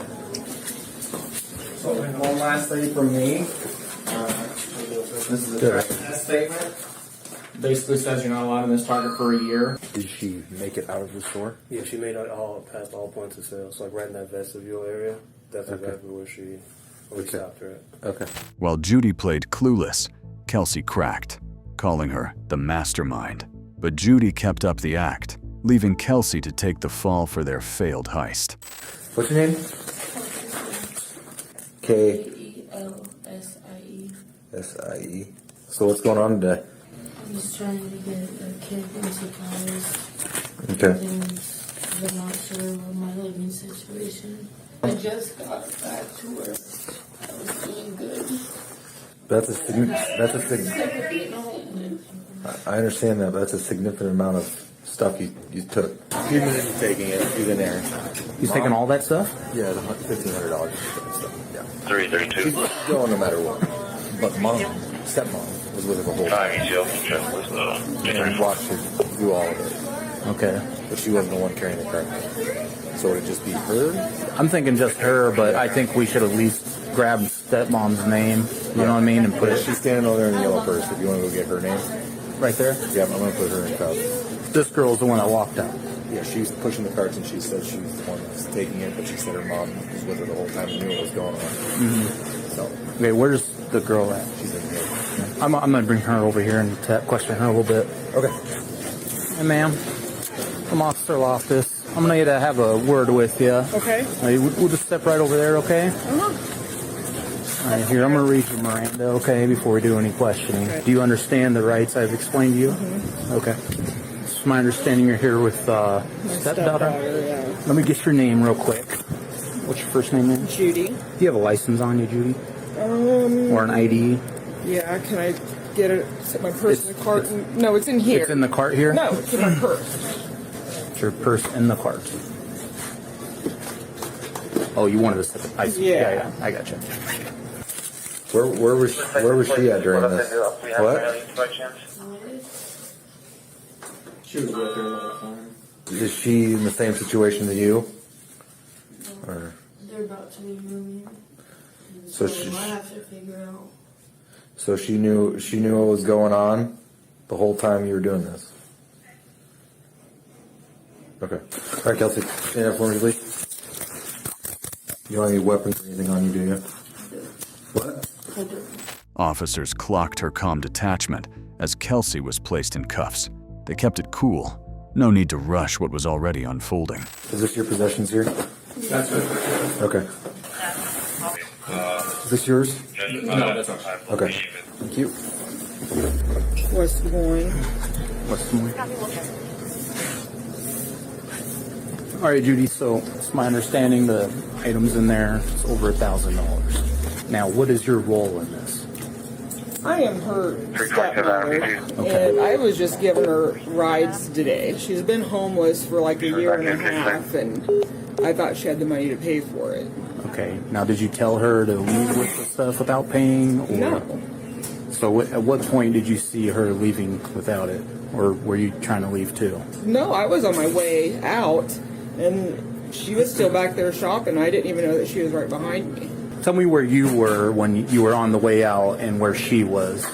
So, one last thing from me. This is a Good. test statement. Basically says you're not allowed in this Target for a year. Did she make it out of the store? Yeah, she made it all past all points of sale. So like right in that vestibule area, that's exactly where we stopped her at. Okay. While Judy played clueless, Kelsey cracked, calling her the mastermind. But Judy kept up the act, leaving Kelsey to take the fall for their failed heist. What's your name? K. K-E-L-S-I-E. S-I-E. So what's going on today? I'm just trying to get a kid and supplies. Okay. And I'm not sure of my living situation. I just got back to work. I was doing good. I understand that, but that's a significant amount of stuff you took. Few minutes taking it. She's in there. He's taking all that stuff? Yeah, the $1,500 stuff. Yeah. 332. She's going no matter what. But stepmom was with her the whole time. And watched her do all of it. Okay. But she wasn't the one carrying the cart. So would it just be her? I'm thinking just her, but I think we should at least grab stepmom's name, you know what I mean, and put it. She's standing over there in the yellow purse. If you want to go get her name. Right there? Yeah, I'm going to put her in cuffs. This girl's the one that walked out. Yeah, she's pushing the carts and she said she was the one that's taking it, but she said her mom was with her the whole time and knew what was going on. Mm-hmm. So. Okay, where's the girl at? She's in here. I'm going to bring her over here and question her a little bit. Okay. Hey, ma'am. I'm Officer Loftus. I'm going to have a word with you. Okay. We'll just step right over there, okay? Uh-huh. All right, here, I'm going to read you Miranda, okay, before we do any questioning. Okay. Do you understand the rights I've explained to you? Mm-hmm. Okay. It's my understanding you're here with stepdaughter. Yeah. Let me get your name real quick. What's your first name, man? Judy. Do you have a license on you, Judy? Or an ID? Yeah, can I get it? My purse in the cart? No, it's in here. It's in the cart here? No, it's in my purse. It's your purse in the cart. Oh, you wanted to set the ice? Yeah, I got you. Where was she at during this? What? She was with her the whole time. Is she in the same situation that you? Or They're about to leave me. So I she- have to figure out. so she knew what was going on the whole time you were doing this. Okay. All right, Kelsey, stand up for me, please. You don't have any weapons or anything on you, do you? What? I do. Officers clocked her calm detachment as Kelsey was placed in cuffs. They kept it cool. No need to rush what was already unfolding. Is this your possessions here? That's it. Okay. Is this yours? No, that's not. Okay. Thank you. West Des Moines. West Des Moines. All right, Judy, so it's my understanding the items in there is over $1,000. Now, what is your role in this? I am her stepmother, and I was just giving her rides today. She's been homeless for like a year and a half, and I thought she had the money to pay for it. Okay, now did you tell her to leave with the stuff without paying? Or? No. So at what point did you see her leaving without it? Or were you trying to leave too? No, I was on my way out, and she was still back there shopping. I didn't even know that she was right behind me. Tell me where you were when you were on the way out and where she was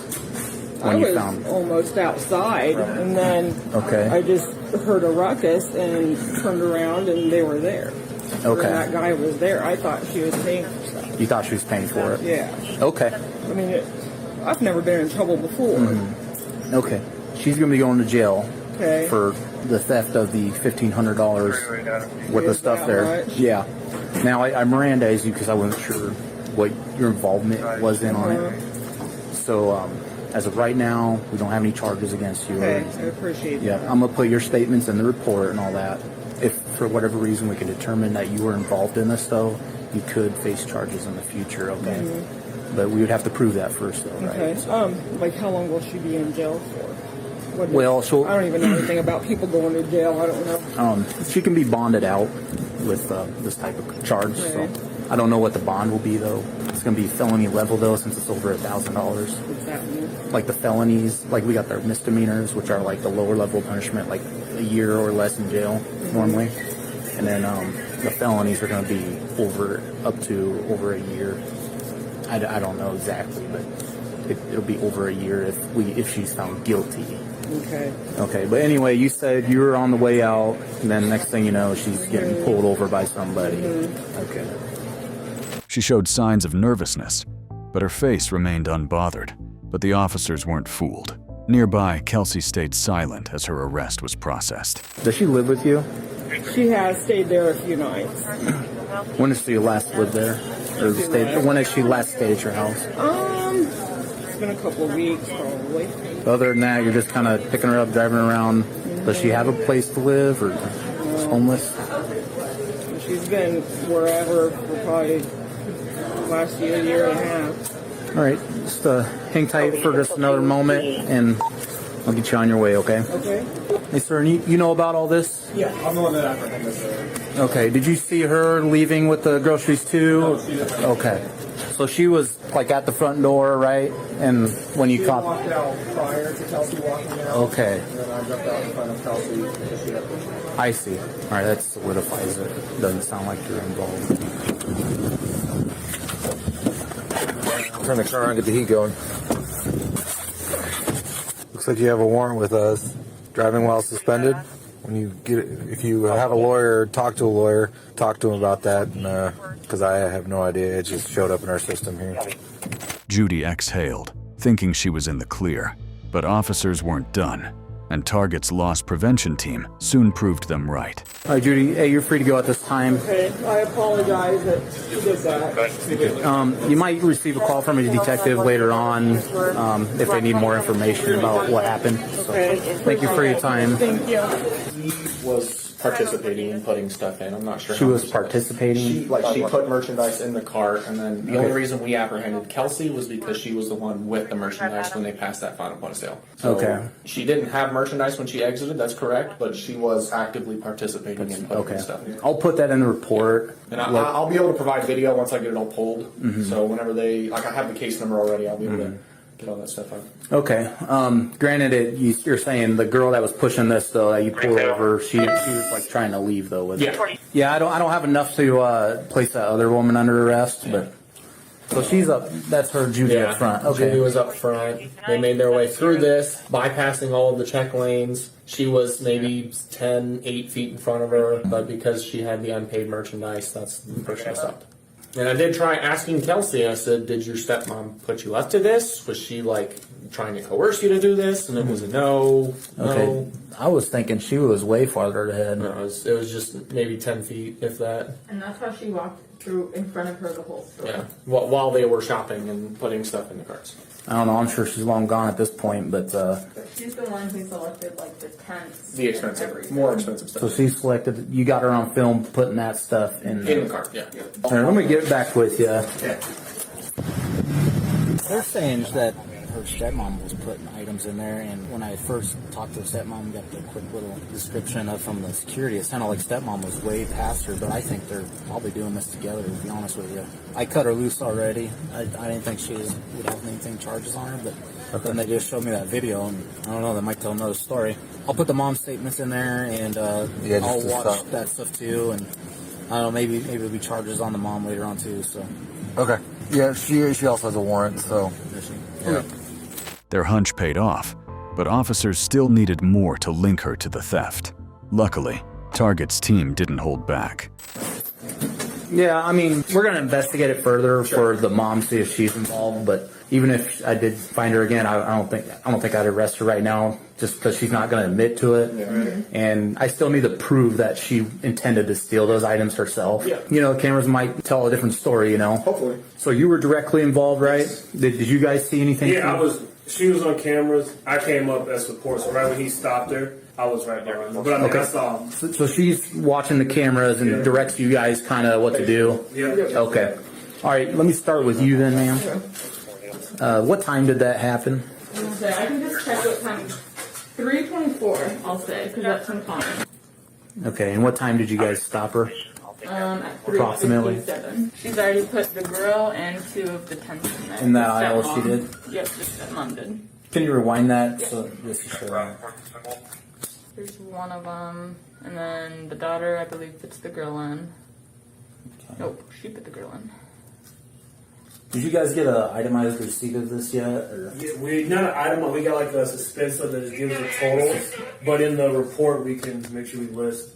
when you found I was almost outside, and then I just heard a ruckus and turned around, and they were there. Okay. And that guy was there. I thought she was paying for stuff. You thought she was paying for it? Yeah. Okay. I mean, I've never been in trouble before. Okay. She's going to be going to jail Okay. for the theft of the $1,500 worth of stuff there. much? Yeah. Now I Mirandized you because I wasn't sure what your involvement was in on it. So as of right now, we don't have any charges against you. Okay, I appreciate Yeah, that. I'm gonna put your statements in the report and all that. If for whatever reason we can determine that you were involved in this, though, you could face charges in the future. Okay. But we would have to prove that first, though, right? Okay. Like, how long will she be in jail for? What Well, she'll- I don't even know anything about people going to jail. I don't know. She can be bonded out with this type of charge. So I don't know what the bond will be, though. It's going to be felony level, though, since it's over $1,000. What's that mean? Like the felonies, like we got the misdemeanors, which are like the lower level punishment, like a year or less in jail normally. And then the felonies are going to be up to over a year. I don't know exactly, but it'll be over a year if she's found guilty. Okay. Okay, but anyway, you said you were on the way out, and then next thing you know, she's getting pulled over by somebody. Okay. She showed signs of nervousness, but her face remained unbothered. But the officers weren't fooled. Nearby, Kelsey stayed silent as her arrest was processed. Does she live with you? She has stayed there a few nights. When did she last live there? Or when did she last stay at your house? It's been a couple of weeks, probably. Other than that, you're just kind of picking her up, driving her around. Does she have a place to live, or is homeless? She's been wherever for probably last year and a half. All right, just hang tight for just another moment, and I'll get you on your way, okay? Okay. Hey, sir, you know about all this? Yeah, I'm the one that apprehended her. Okay, did you see her leaving with the groceries too? No, she didn't. Okay. So she was like at the front door, right? And when you She caught... walked out prior to Kelsey walking out. Okay. And then I jumped out in front of Kelsey because she had pushed me. I see. All right, that solidifies it. Doesn't sound like you're involved. Turn the car on, get the heat going. Looks like you have a warrant with us. Driving while suspended. When you if you have a lawyer, talk to a lawyer. Talk to him about that, because I have no idea. It just showed up in our system here. Judy exhaled, thinking she was in the clear. But officers weren't done, and Target's loss prevention team soon proved them right. All right, Judy, hey, you're free to go at this time. Okay, I apologize that she did that. You might receive a call from a detective later on if they need more information about what happened. So, thank you for your time. Thank you. He was participating in putting stuff in. I'm not sure. She how was much. participating? She put merchandise in the cart, and then the only reason we apprehended Kelsey was because she was the one with the merchandise when they passed that final point of sale. So Okay. She didn't have merchandise when she exited, that's correct, but she was actively participating in putting stuff in. I'll put that in the report. And I'll be able to provide video once I get it all pulled. Mhm. So whenever I have the case number already, I'll be able to get all that stuff out. Okay. Granted, you're saying the girl that was pushing this, though, that you pulled over, she was like trying to leave, though. Was it? Yeah. I don't have enough to place that other woman under arrest, but so she's up. That's her, Judy, up front. Okay. Judy was up front. They made their way through this, bypassing all of the check lanes. She was maybe 8 feet in front of her, but because she had the unpaid merchandise, that's the person that stopped. And I did try asking Kelsey, I said, did your stepmom put you up to this? Was she like trying to coerce you to do this? And it was a no. Okay. I was thinking she was way farther ahead. No, it was just maybe 10 feet, if that. And that's how she walked through in front of her the whole store. Yeah, while they were shopping and putting stuff in the carts. I don't know. I'm sure she's long gone at this point, but She's the one who selected like the tents. The expensive, more expensive stuff. so she selected. You got her on film putting that stuff in In the cart, yeah. All right, let me get back with you. They're saying that her stepmom was putting items in there, and when I first talked to the stepmom, got the quick little description from the security, it sounded like stepmom was way past her, but I think they're probably doing this together, to be honest with you. I cut her loose already. I didn't think she would have anything charges on her, but then they just showed me that video, and I don't know, that might tell another story. I'll put the mom's statements in there, and I'll watch that stuff too, and I don't know, maybe there'll be charges on the mom later on too, so. Okay. Yeah, she also has a warrant, so. Yeah. Their hunch paid off, but officers still needed more to link her to the theft. Luckily, Target's team didn't hold back. Yeah, I mean, we're gonna investigate it further for the mom, see if she's involved. But even if I did find her again, I don't think I'd arrest her right now, just because she's not gonna admit to it. And I still need to prove that she intended to steal those items herself. Yeah. You know, cameras might tell a different story. You know. Hopefully. So you were directly involved, right? Did you guys see anything? Yeah, I was. She was on cameras. I came up as support. So right when he stopped her, I was right behind her. But I mean, I saw him. So she's watching the cameras and directs you guys kind of what to do? Yeah. Okay. All right, let me start with you then, ma'am. What time did that happen? I can just check what time. 3:24, I'll say, because that's uncommon. Okay, and what time did you guys stop her? At Approximately. 3:57. She's already put the grill and 2 of the tents in there. In that aisle Stepmom. she did? Yep, the stepmom did. Can you rewind that? So this is sure. There's one of them, and then the daughter, I believe, puts the grill in. Nope, she put the grill in. Did you guys get an itemized receipt of this yet? Or? Yeah, we not an item. We got like a suspense that just gives the totals, but in the report we can make sure we list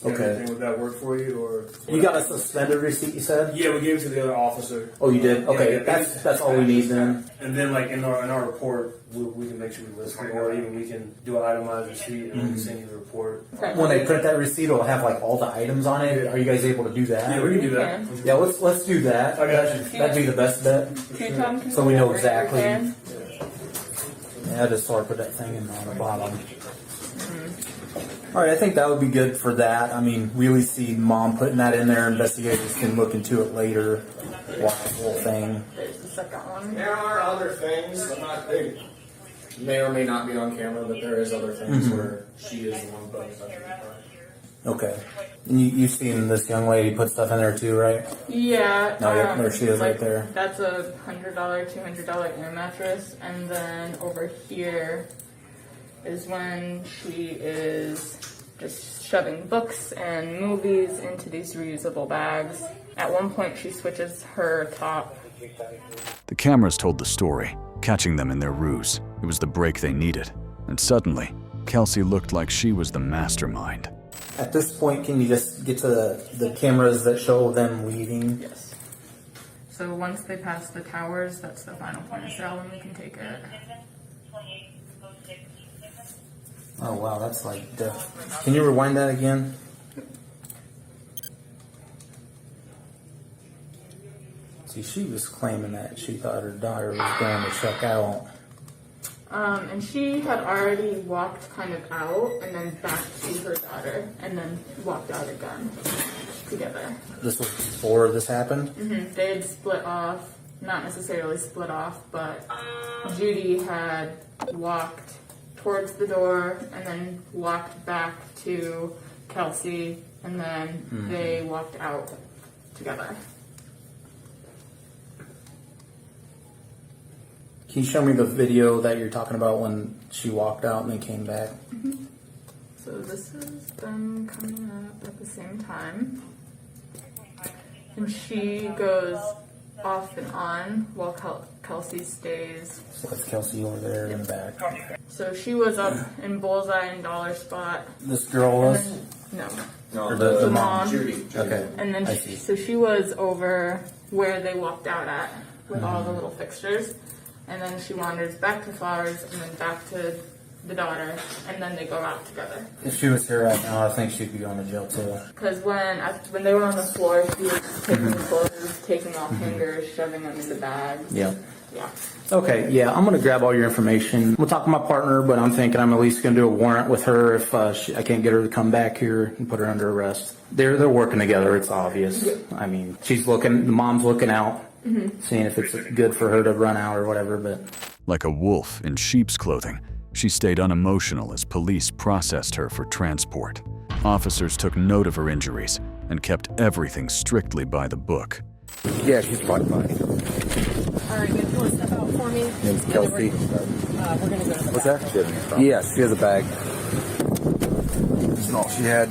everything. Would that work for you, or You got a suspended receipt, you said? Yeah, we gave it to the other officer. Oh, you did? Okay, Yeah, that's all we need then. And then, like in our report, we can make sure we list it, or even we can do an itemized receipt and we can send you the report. When they print that receipt, it'll have like all the items on it. Are you guys able to do that? Yeah, we can do that. Yeah, let's do that. I got you. That'd be the best bet. So we know exactly. Yeah, I just sort of put that thing in on the bottom. All right, I think that would be good for that. I mean, really see mom putting that in there. Investigators can look into it later, watch the whole thing. There's the second one. There are other things. They may or may not be on camera, but there is other things where she is the one putting stuff in the car. Okay. And you've seen this young lady put stuff in there too, right? Yeah. No, there she is right there. That's a $100, $200 air mattress, and then over here is when she is just shoving books and movies into these reusable bags. At one point, she switches her top. The cameras told the story, catching them in their ruse. It was the break they needed. And suddenly, Kelsey looked like she was the mastermind. At this point, can you just get to the cameras that show them leaving? Yes. So once they pass the towers, that's the final point of sale, and we can take it. Oh wow, that's like Can you rewind that again? See, she was claiming that she thought her daughter was going to check out. And she had already walked kind of out and then back to her daughter and then walked out again together. This was before this happened? They had split off, not necessarily split off, but Judy had walked towards the door and then walked back to Kelsey, and then they walked out together. Can you show me the video that you're talking about when she walked out and then came back? So this is them coming up at the same time. And she goes off and on while Kelsey stays. So that's Kelsey over there in the back. So she was up in Bullseye and Dollar Spot. This girl was? No. Or the mom? Judy. Okay. And then so she was over where they walked out at with all the little fixtures. And then she wanders back to Flowers and then back to the daughter, and then they go out together. If she was here right now, I think she'd be going to jail too. Because when they were on the floor, she was taking clothes, taking off hangers, shoving them in the bags. Yeah. Yeah. Okay, yeah, I'm going to grab all your information. We'll talk to my partner, but I'm thinking I'm at least going to do a warrant with her if I can't get her to come back here and put her under arrest. They're working together, it's obvious. Yeah. I mean, the mom's looking out, seeing if it's good for her to run out or whatever, but... Like a wolf in sheep's clothing, she stayed unemotional as police processed her for transport. Officers took note of her injuries and kept everything strictly by the book. Yeah, she's fine. All right, you want to step out for me? Name's Kelsey. We're going to go to the What's that? Yes, she has a bag. That's all she had.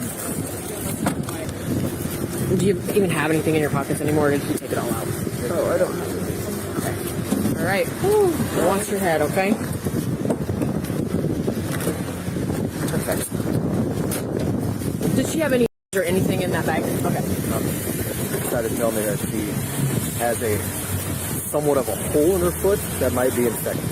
Do you even have anything in your pockets anymore, or did you take it all out? Oh, I don't have it. All right. Watch your head, okay? Perfect. Did she have any or anything in that bag? Okay. That to tell me that she has a somewhat of a hole in her foot that might be infected.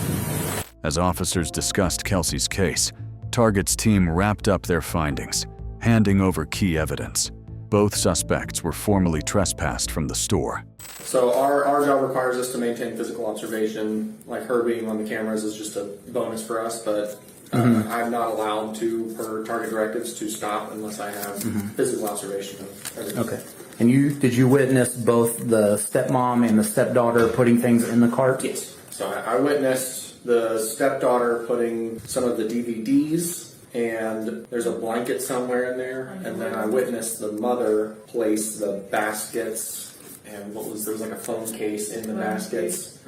As officers discussed Kelsey's case, Target's team wrapped up their findings, handing over key evidence. Both suspects were formally trespassed from the store. So our job requires us to maintain physical observation. Like her being on the cameras is just a bonus for us, but I'm not allowed to, per target directives, to stop unless I have physical observation of everything. Okay. And did you witness both the stepmom and the stepdaughter putting things in the cart? Yes. So I witnessed the stepdaughter putting some of the DVDs, and there's a blanket somewhere in there, and then I witnessed the mother place the baskets, and there was like a phone case in the baskets,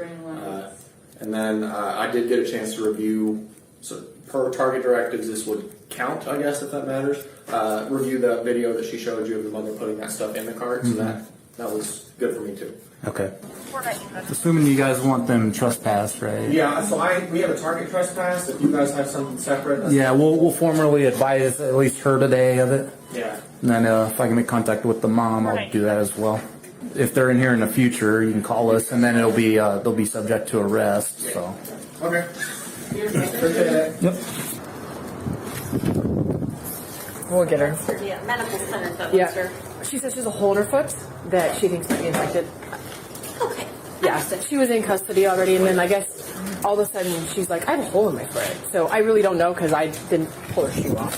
and then I did get a chance to review, so per target directives this would count, I guess, if that matters, review the video that she showed you of the mother putting that stuff in the cart, so that was good for me too. Okay. Assuming you guys want them trespassed, right? Yeah, so we have a target trespass. If you guys have something separate, Yeah, we'll formally advise at least her today of it. Yeah. And then if I can make contact with the mom, I'll do that as well. If they're in here in the future, you can call us, and then they'll be subject to arrest. So. Okay. Yep. We'll get her. Yeah, medical center. Yeah. She says she has a hole in her foot that she thinks might be infected. Okay. Yeah, so she was in custody already, and then I guess all of a sudden she's like, I have a hole in my foot. So I really don't know because I didn't pull her shoe off.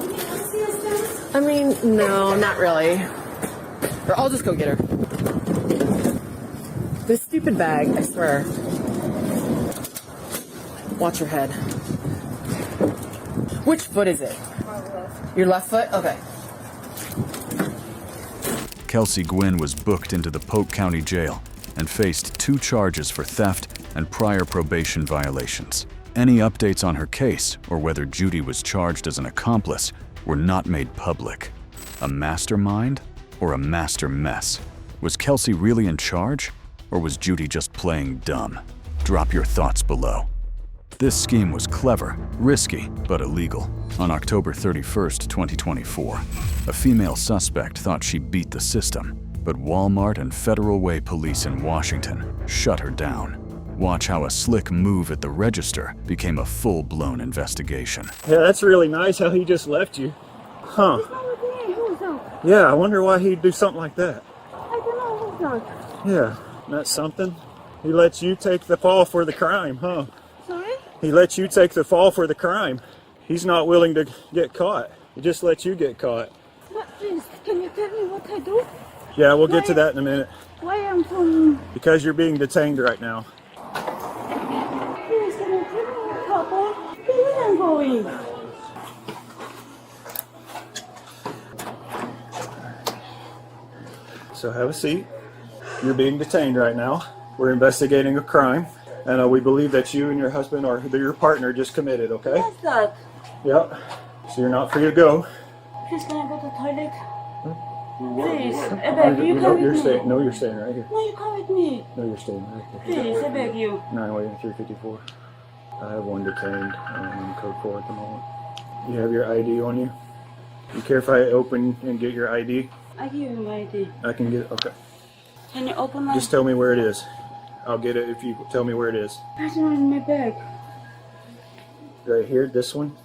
You can come see us then? I mean, no, not really. Or I'll just go get her. This stupid bag, I swear. Watch your head. Which foot is it? Your left foot? Okay. Kelsey Gwynn was booked into the Polk County Jail and faced 2 charges for theft and prior probation violations. Any updates on her case, or whether Judy was charged as an accomplice, were not made public. A mastermind or a master mess? Was Kelsey really in charge, or was Judy just playing dumb? Drop your thoughts below. This scheme was clever, risky, but illegal. On October 31st, 2024, a female suspect thought she beat the system, but Walmart and Federal Way Police in Washington shut her down. Watch how a slick move at the register became a full-blown investigation. Yeah, that's really nice how he just left you. Huh. Yeah, I wonder why he'd do something like that. I don't know who's not. Yeah, that's something. He lets you take the fall for the crime, huh? Sorry? He lets you take the fall for the crime. He's not willing to get caught. He just lets you get caught. But please, can you tell me what I do? Yeah, we'll get to that in a minute. Why I'm from... Because you're being detained right now. Please, can you tell me what happened? Please, I'm going. So have a seat. You're being detained right now. We're investigating a crime, and we believe that you and your husband or your partner just committed, okay? What's that? Yep. So you're not free to go. Please, can I go to the toilet? Please, I beg you, come with me. No, you're staying right here. No, you come with me. No, you're staying right here. Please, I beg you. 9-354. I have one detained in code 4 at the moment. You have your ID on you? You care if I open and get your ID? I give you my ID. I can get it? Okay. Can you open my... Just tell me where it is. I'll get it if you tell me where it is. That's not in my bag. Right here, this one?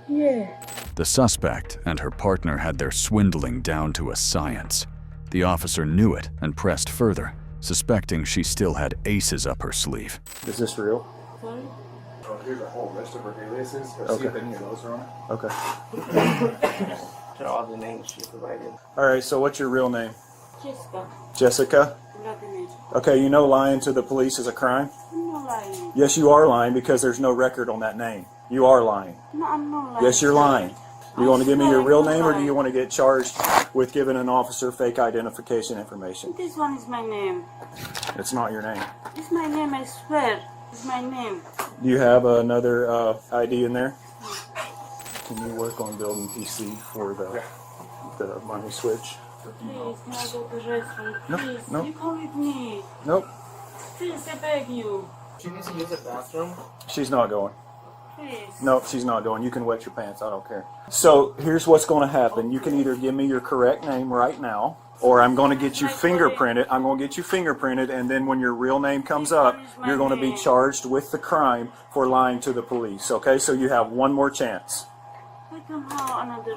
Yeah. The suspect and her partner had their swindling down to a science. The officer knew it and pressed further, suspecting she still had aces up her sleeve. Is this real? Sorry? Oh, here's a whole list of her aliases. Let's Okay. see if any of those are on it. Okay. All the names she provided. All right, so what's your real name? Jessica. Jessica? Nothing. Okay, you know lying to the police is a crime? I'm not lying. Yes, you are lying because there's no record on that name. You are lying. No, I'm not lying. Yes, you're lying. You want to give me your swear real I'm not name, or do lying. you want to get charged with giving an officer fake identification information? This one is my name. It's not your name. It's my name, I swear. It's my name. Do you have another ID in there? Can you work on building PC for the money switch? Please, can I go to the restroom? Nope, Please, nope. you come with me. Nope, Please, I beg you. She needs to use the bathroom. she's not going. No, she's not going. You can wet your pants. I don't care. So here's what's going to happen. You can either give me your correct name right now, or I'm going to get you fingerprinted. I'm going to get you fingerprinted, and then when your real name comes up, you're going to be charged with the crime for lying to the police. Okay, so you have one more chance.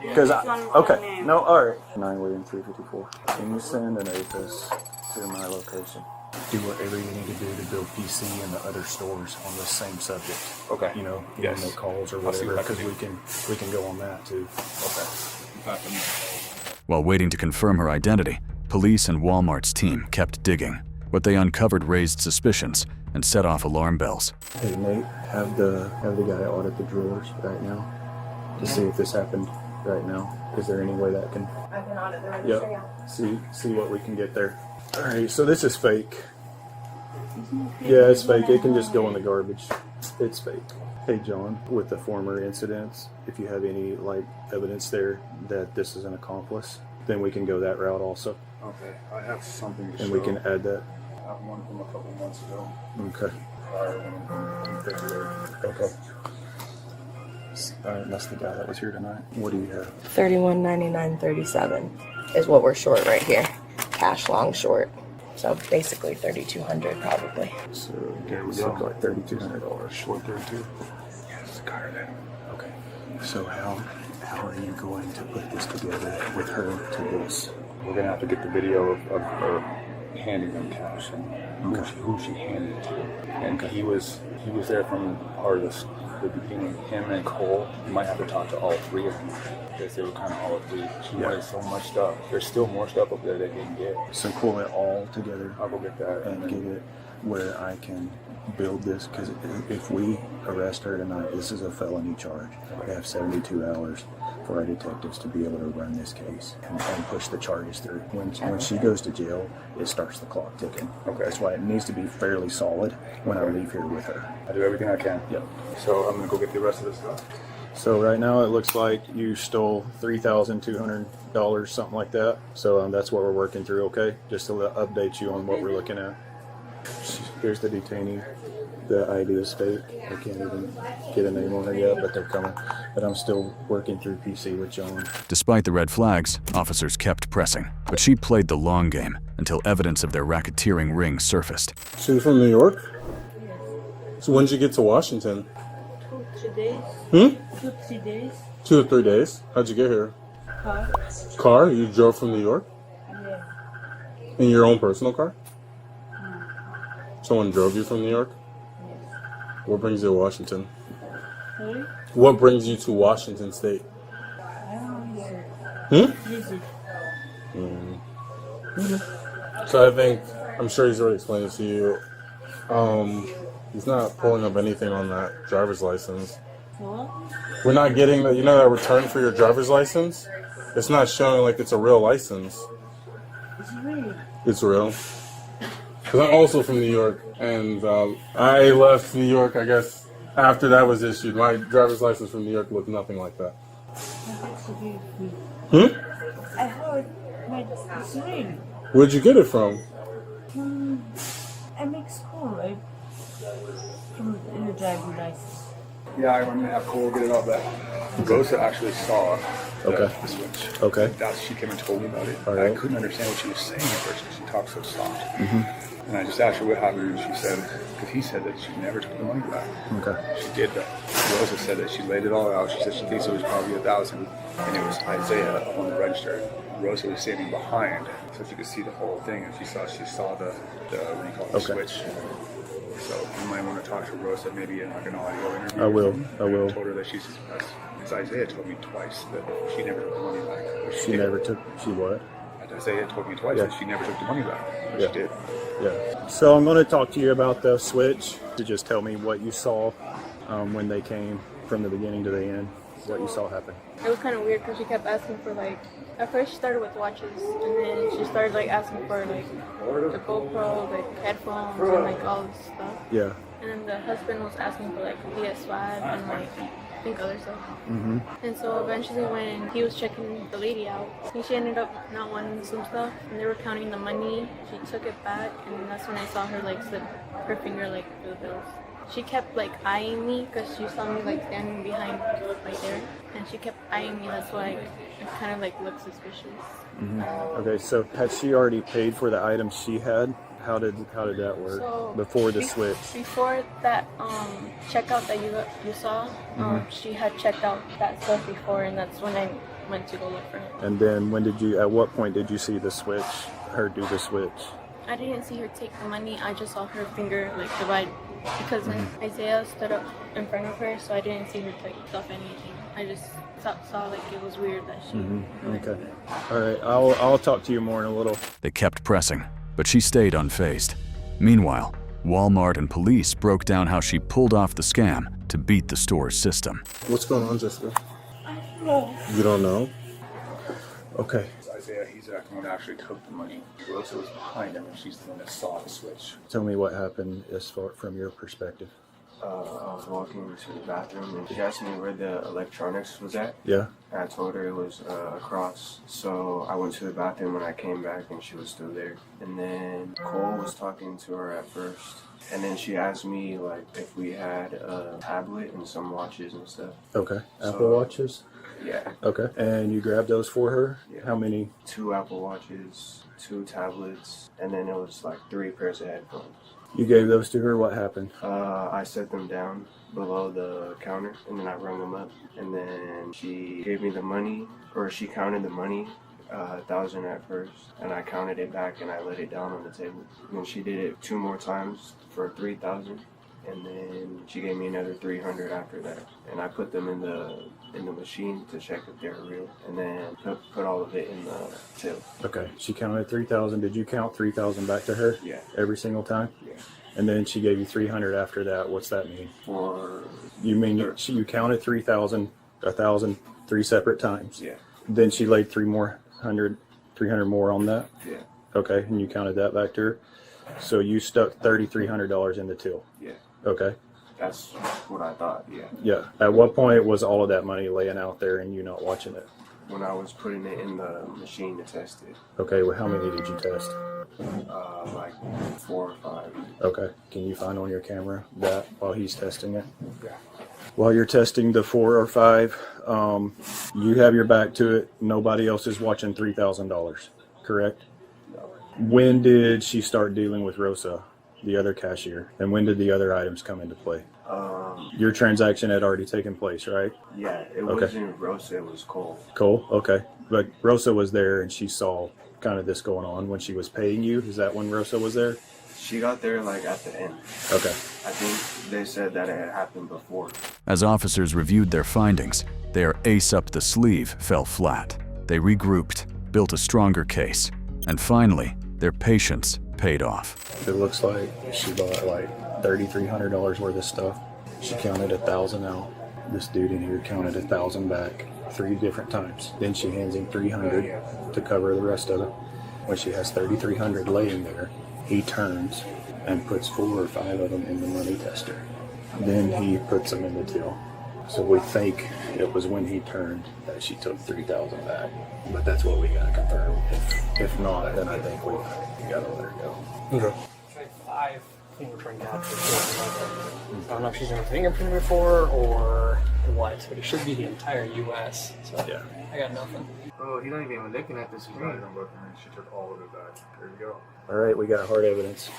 Because okay, no, all right. 9 William 354. Can you send an APIS to my location? Do whatever you need to do to build PC in the other stores on the same subject. Okay. You know, yes. No calls or whatever, because we can go on that too. Okay. While waiting to confirm her identity, police and Walmart's team kept digging. What they uncovered raised suspicions and set off alarm bells. Hey Nate, have the guy audit the drawers right now to see if this happened right now. Is there any way that can? I can audit the register. Yep. See what we can get there. All right. So this is fake. Yeah, it's fake. It can just go in the garbage. It's fake. Hey John, with the former incidents, if you have any like evidence there that this is an accomplice, then we can go that route also. Okay, I have something to show. And we can add that. I have one from a couple months ago. Okay. In February. Okay. All right, that's the guy that was here tonight. What do you have? 31.99.37 is what we're short right here. Cash long short. So basically 3,200 probably. So there we go. Like $3,200 short there too. Yes, got her there. Okay. So how are you going to put this together with her to this? We're gonna have to get the video of her handing them cash and who she handed it to. And he was there from part of the beginning. Him and Cole. You might have to talk to all three of them because they were kind of all three. She wanted so much stuff. There's still more stuff up there they didn't get. So pull it all together. I'll go get that and get it where I can build this, because if we arrest her tonight, this is a felony charge. We have 72 hours for our detectives to be able to run this case and push the charges through. When she goes to jail, it starts the clock ticking. Okay. That's why it needs to be fairly solid when I leave here with her. I do everything I can. Yep. So I'm gonna go get the rest of this stuff. So right now it looks like you stole $3,200, something like that. So that's what we're working through, okay? Just to update you on what we're looking at. Here's the detainee. The ID is fake. I can't even get a name on her yet, but they're coming. But I'm still working through PC with John. Despite the red flags, officers kept pressing. But she played the long game until evidence of their racketeering ring surfaced. She was from New York? So when did you get to Washington? 2 days. 2 to 3 days. 2 to 3 days? How'd you get here? Car. Car? You drove from New York? Yeah. In your own personal car? Someone drove you from New York? Yes. What brings you to Washington? Sorry? What brings you to Washington State? I don't know. Visit. So I think, I'm sure he's already explained it to you. He's not pulling up anything on that driver's license. What? We're not getting that, that return for your driver's license? It's not showing like it's a real license. It's real. It's real? Because I'm also from New York, and I left New York, I guess, after that was issued. My driver's license from New York looked nothing like that. I heard it's real. Where'd you get it from? I make school, right? From the driving license. Yeah, I'm gonna have Cole get it all back. Rosa actually saw the switch. Okay. She came and told me about it. All right. I couldn't understand what she was saying at first because she talked so soft. Mm-hmm. And I just asked her what happened, and she said, because he said that she never took the money back. Okay. She did that. Rosa said that she laid it all out. She said she thinks it was probably $1,000, and it was Isaiah on the register. Rosa was standing behind, so she could see the whole thing, and she saw the what do you call it, switch. So you might want to talk to Rosa maybe in like an audio interview. I will. I told her that because Isaiah told me twice that she never took the money back. She never took. She what? Isaiah told me twice that she never took the money back. But she did. Yeah. So I'm going to talk to you about the switch. To just tell me what you saw when they came from the beginning to the end. What you saw happen. It was kind of weird because she kept asking for at first she started with watches, and then she started asking for the GoPro, headphones, and all this stuff. Yeah. And then the husband was asking for PS5 and I think other stuff. Mm-hmm. And so eventually when he was checking the lady out, she ended up not wanting some stuff, and they were counting the money. She took it back, and that's when I saw her slip her finger through the bills. she kept like eyeing me because she saw me like standing behind right there, and she kept eyeing me. That's why it kind of like looked suspicious. Okay, so had she already paid for the items she had? How did that work So, before the switch? Before that checkout that you saw, she had checked out that stuff before, and that's when I went to go look for it. And then at what point did you see the switch, her do the switch? I didn't see her take the money. I just saw her finger like divide because when Isaiah stood up in front of her, so I didn't see her like stuff anything. I just saw like it was weird that she. Okay. All right. I'll talk to you more in a little. They kept pressing, but she stayed unfazed. Meanwhile, Walmart and police broke down how she pulled off the scam to beat the store's system. What's going on, Jessica? No. You don't know? Okay. Isaiah, he's the one that actually took the money. Rosa was behind him, and she's the one that saw the switch. Tell me what happened from your perspective. I was walking to the bathroom and she asked me where the electronics was at. Yeah. And I told her it was across. So I went to the bathroom and I came back and she was still there. And then Cole was talking to her at first. And then she asked me like if we had a tablet and some watches and stuff. Okay. Apple Watches? Yeah. Okay. And you grabbed those for her? Yeah. How many? 2 Apple Watches, 2 tablets, and then it was like 3 pairs of headphones. You gave those to her. What happened? I set them down below the counter and then I rung them up. And then she gave me the money, or she counted the money, 1,000 at first, and I counted it back and I laid it down on the table. And then she did it 2 more times for 3,000, and then she gave me another 300 after that. And I put them in the machine to check if they were real, and then put all of it in the till. Okay. She counted 3,000. Did you count 3,000 back to her? Yeah. Every single time? Yeah. And then she gave you 300 after that. What's that mean? For you mean you counted 3,000, 1,000, 3 separate times? Yeah. Then she laid 300 more on that? Yeah. Okay, and you counted that back to her? So you stuck $3,300 in the till? Yeah. Okay. That's what I thought, yeah. Yeah. At what point was all of that money laying out there and you not watching it? When I was putting it in the machine to test it. Okay, well, how many did you test? Like 4 or 5. Okay. Can you find on your camera that while he's testing it? Yeah. While you're testing the 4 or 5, you have your back to it. Nobody else is watching $3,000, correct? No. When did she start dealing with Rosa, the other cashier? And when did the other items come into play? Your transaction had already taken place, right? Yeah, it Okay. wasn't Rosa, it was Cole. Cole, okay. But Rosa was there and she saw kind of this going on when she was paying you. Is that when Rosa was there? She got there like at the end. Okay. I think they said that it had happened before. As officers reviewed their findings, their ace up the sleeve fell flat. They regrouped, built a stronger case, and finally, their patience paid off. It looks like she bought like $3,300 worth of stuff. She counted 1,000 out. This dude in here counted 1,000 back 3 different times. Then she hands him 300 to cover the rest of it. When she has 3,300 laying there, he turns and puts 4 or 5 of them in the money tester. Then he puts them in the till. So we think it was when he turned that she took 3,000 back. But that's what we gotta confirm. If not, then I think we gotta let her go. Okay. 5 fingerprint captures. I don't know if she's done a fingerprint before or what, but it should be the entire U.S. So yeah, I got nothing. Oh, he's not even looking at this screen. She took all of it back. There you go. All right, we got hard evidence.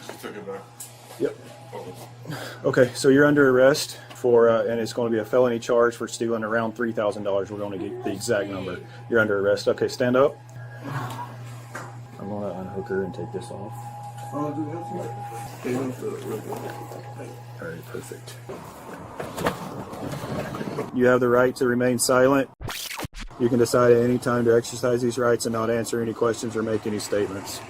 She took it back. Yep. Okay, so you're under arrest for, and it's going to be a felony charge for stealing around $3,000. We're going to get the exact number. You're under arrest. Okay, stand up. I'm going to unhook her and take this off. All right, perfect. You have the right to remain silent. You can decide at any time to exercise these rights and not answer any questions or make any statements.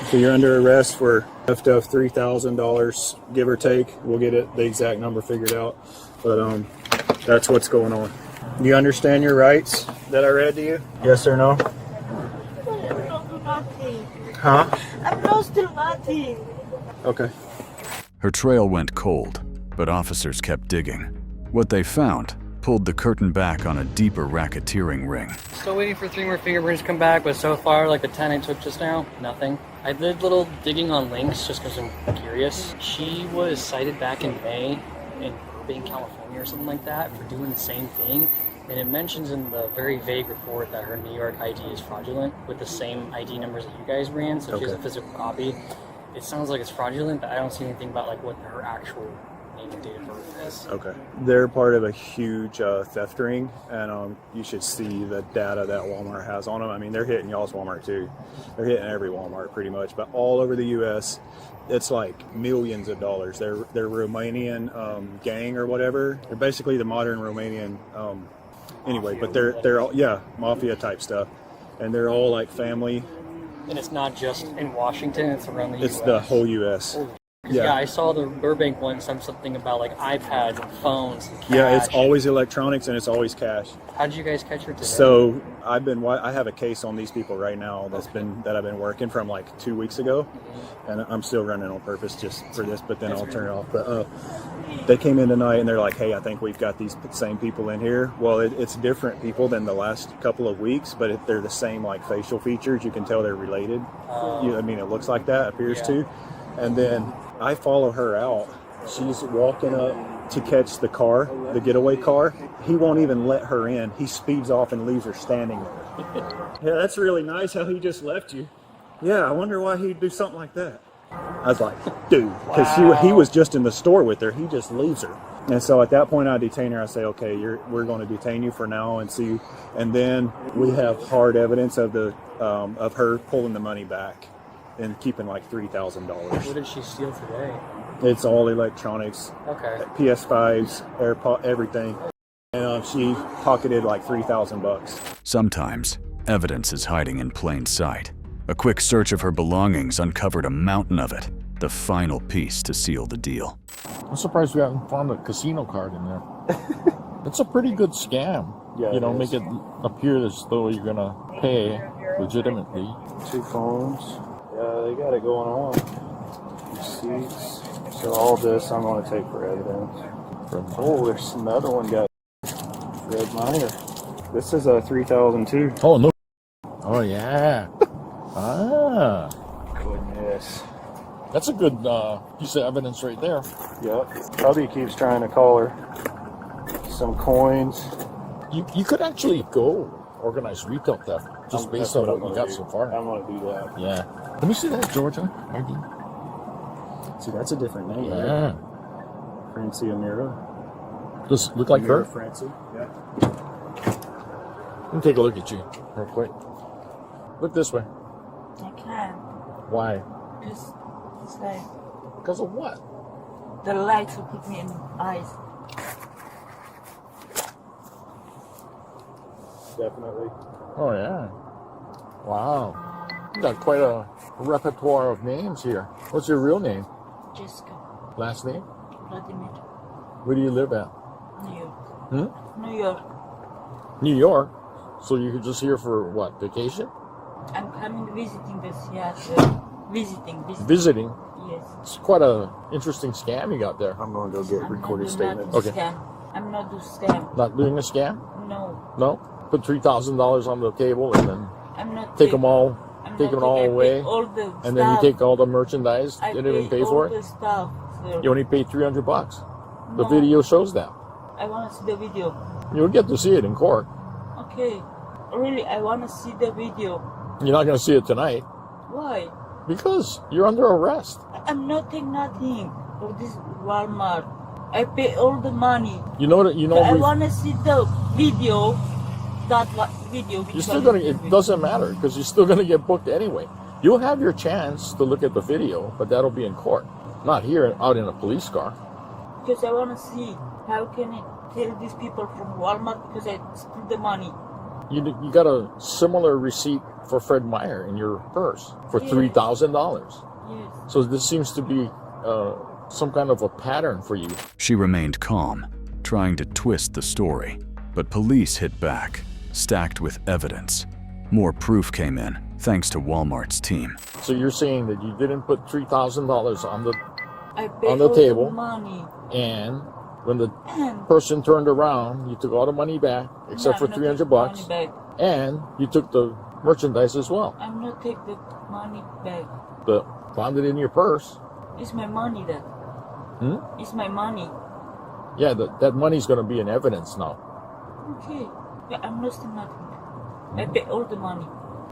So you're under arrest for theft of $3,000, give or take. We'll get the exact number figured out, but that's what's going on. Do you understand your rights that I read to you? Yes or no? Huh? I'm lost to nothing. Okay. Her trail went cold, but officers kept digging. What they found pulled the curtain back on a deeper racketeering ring. Still waiting for 3 more fingerprints to come back, but so far, like the 10 I took just now, nothing. I did little digging on links just because I'm curious. She was cited back in May in Burbank, California or something like that for doing the same thing. And it mentions in the very vague report that her New York ID is fraudulent with the same ID numbers that you guys ran, so she has a physical copy. It sounds like it's fraudulent, but I don't see anything about like what her actual name and date of birth is. Okay. They're part of a huge theft ring, and you should see the data that Walmart has on them. I mean, they're hitting y'all's Walmart too. They're hitting every Walmart pretty much, but all over the U.S., it's like millions of dollars. They're Romanian gang or whatever. They're basically the modern Romanian. Anyway, but they're all mafia type stuff, and they're all like family. And it's not just in Washington; it's around the U.S. It's the whole U.S. Yeah, I saw the Burbank one, something about like iPads and phones and cash. Yeah, it's always electronics and it's always cash. How did you guys catch her today? So I have a case on these people right now that I've been working from like 2 weeks ago, and I'm still running on purpose just for this, but then I'll turn it off. But they came in tonight and they're like, hey, I think we've got these same people in here. Well, it's different people than the last couple of weeks, but they're the same like facial features. You can tell they're related. I mean, it looks like that, appears to. And then I follow her out. She's walking up to catch the car, the getaway car. He won't even let her in. He speeds off and leaves her standing there. Yeah, that's really nice how he just left you. Yeah, I wonder why he'd do something like that. I was like, dude, because he was just in the store with her. He just leaves her. And so at that point I detain her. I say, okay, we're going to detain you for now and see. And then we have hard evidence of her pulling the money back and keeping like $3,000. What did she steal today? It's all electronics. Okay. PS5s, AirPod, everything. And she pocketed like $3,000. Sometimes, evidence is hiding in plain sight. A quick search of her belongings uncovered a mountain of it, the final piece to seal the deal. I'm surprised we haven't found a casino card in there. It's a pretty good scam. Yeah, you know, make it appear as though you're gonna pay legitimately. 2 phones. Yeah, they got it going on. Receipts. So all this I'm going to take for evidence. Oh, there's another one got red minor. This is a 3002. Oh, no. Oh, yeah. Goodness. That's a good piece of evidence right there. Yep. Hubby keeps trying to call her. Some coins. You could actually go organize retail theft just based on what you got so far. I'm going to do that. Yeah. Let me see that, Georgia. See, that's a different name. Yeah. Right? Francie Amira. Does it look like her? Francie. Yeah. Let me take a look at you real quick. Look this way. I can't. Why? Just this way. Because of what? The lights will put me in the eyes. Definitely. Oh, yeah. Wow. You got quite a repertoire of names here. What's your real name? Jessica. Last name? Vladimir. Where do you live at? New York. Hmm? New York. New York? So you're just here for what, vacation? I'm coming visiting this, visiting. Visiting? Yes. It's quite a interesting scam you got there. I'm going to go get recorded statements. Okay. Scam. I'm not doing scam. Not doing a scam? No. No? Put $3,000 on the table and then I'm not take them all away, all the and then you take all the merchandise. I You didn't even pay all for it. The stuff, sir. You only paid $300. The No. video shows that. I want to see the video. You'll get to see it in court. Okay. Really, I want to see the video. You're not going to see it tonight Why? because you're under arrest. I'm not taking nothing for this Walmart. I pay all the money. You know that. You know. I want to see the video. Video. You're still going to. It doesn't matter because you're still going to get booked anyway. You'll have your chance to look at the video, but that'll be in court, not here out in a police car. Because I want to see how can I tell these people from Walmart because I spent the money. You got a similar receipt for Fred Meyer in your purse for $3,000. Yes. So this seems to be some kind of a pattern for you. She remained calm, trying to twist the story, but police hit back, stacked with evidence. More proof came in, thanks to Walmart's team. So you're saying that you didn't put $3,000 on the I paid on the all table, the money. and When the person turned around, you took all the money back, except for $300, and you took the merchandise as well. I'm not take the money back. But found it in your purse. It's my money then. It's my money. Yeah, that money's going to be in evidence now. Okay. Yeah, I'm not stealing nothing. I pay all the money.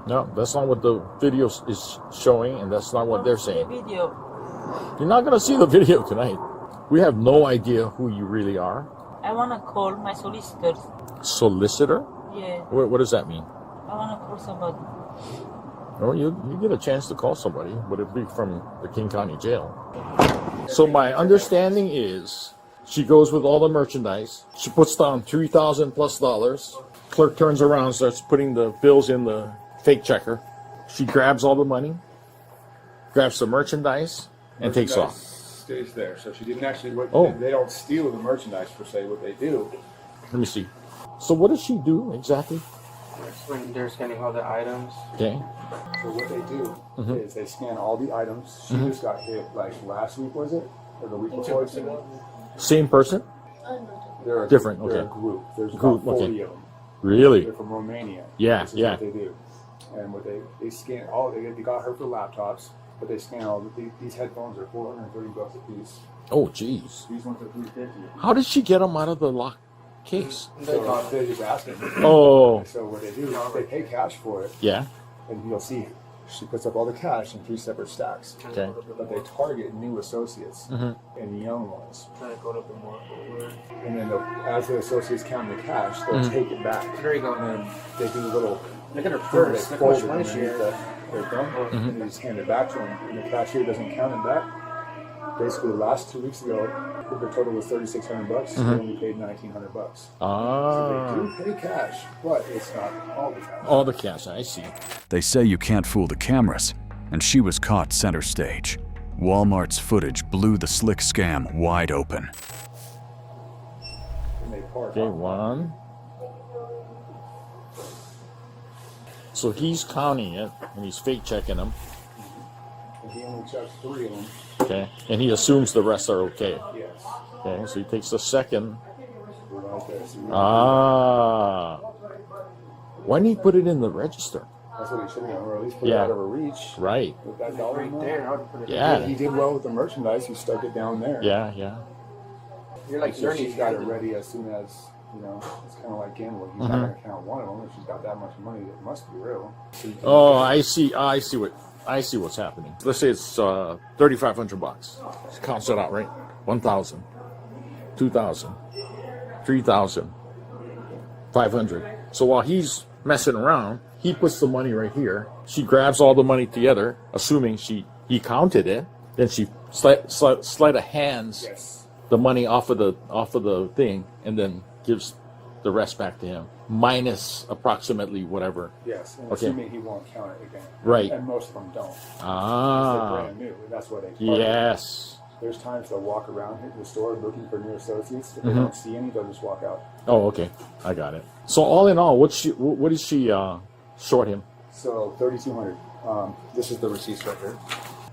No, that's not what the video is showing, and that's not what they're saying. The video. You're not going to see the video tonight. We have no idea who you really are. I want to call my solicitors. Solicitor? Yeah. What does that mean? I want to call somebody. Oh, you get a chance to call somebody, but it'd be from the King County Jail. So my understanding is she goes with all the merchandise. She puts down $3,000+. Clerk turns around, starts putting the bills in the fake checker. She grabs all the money, grabs the merchandise, and takes off. Stays there, so she didn't actually. Oh. They don't steal the merchandise per se. What they do. Let me see. So what does she do exactly? When they're scanning all the items. Okay. So what they do is they scan all the items. She just got hit like last week, was it, or the week before? Same person? They're Different. They're Okay. a group. There's Group, about 40 okay. of them. Really? They're from Romania. Yeah, This is yeah. what they do. And what they scan all. They got her for laptops, but they scan all. These headphones are $430 a piece. Oh, jeez. These ones are $350. How did she get them out of the lock case? So they just ask them. Oh. So what they do is they pay cash for it. Yeah. And you'll see she puts up all the cash in 3 separate stacks. Okay. But they target new associates and young ones. And then as the associates count the cash, they'll take it back. There you go. And they do a little. Look at her purse. Look how much money she has. Their thumb, and they just hand it back to them. And the cashier doesn't count it back. Basically, the last 2 weeks ago, the total was $3,600. They only paid $1,900. Ah. So they do pay cash, but it's not all the cash. All the cash, I see. They say you can't fool the cameras, and she was caught center stage. Walmart's footage blew the slick scam wide open. Okay, one. So he's counting it, and he's fake checking them. He only checks 3 of them. Okay, and he assumes the rest are okay. Yes. Okay, so he takes the second. Right there. So Ah. Why didn't he put it in the register? that's what he should have done, or at least put it out of her reach. Right. With that dollar Right amount. there. I would put it Yeah. He did well with the merchandise. He stuck it down there. Yeah, yeah. You're like So she's Ernie. got it ready as soon as, it's kind of like gambling. He's not going to count one of them. If she's got that much money, it must be real. So you can- Oh, I see what's happening. Let's say it's $3,500. She counts it out, right? 1,000, 2,000, 3,000, 500. So while he's messing around, he puts the money right here. She grabs all the money together, assuming he counted it. Then she sleight of hands the money off of the thing, and then gives the rest back to him, minus approximately whatever. Yes, and Okay. assuming he won't count it again. Right. And most of them don't. Ah. They're brand new. That's why they Yes. There's times they'll walk around the store looking for new associates. If they don't see any, they'll just walk out. Oh, okay. I got it. So all in all, what did she short him? So $3,200. This is the receipts right here.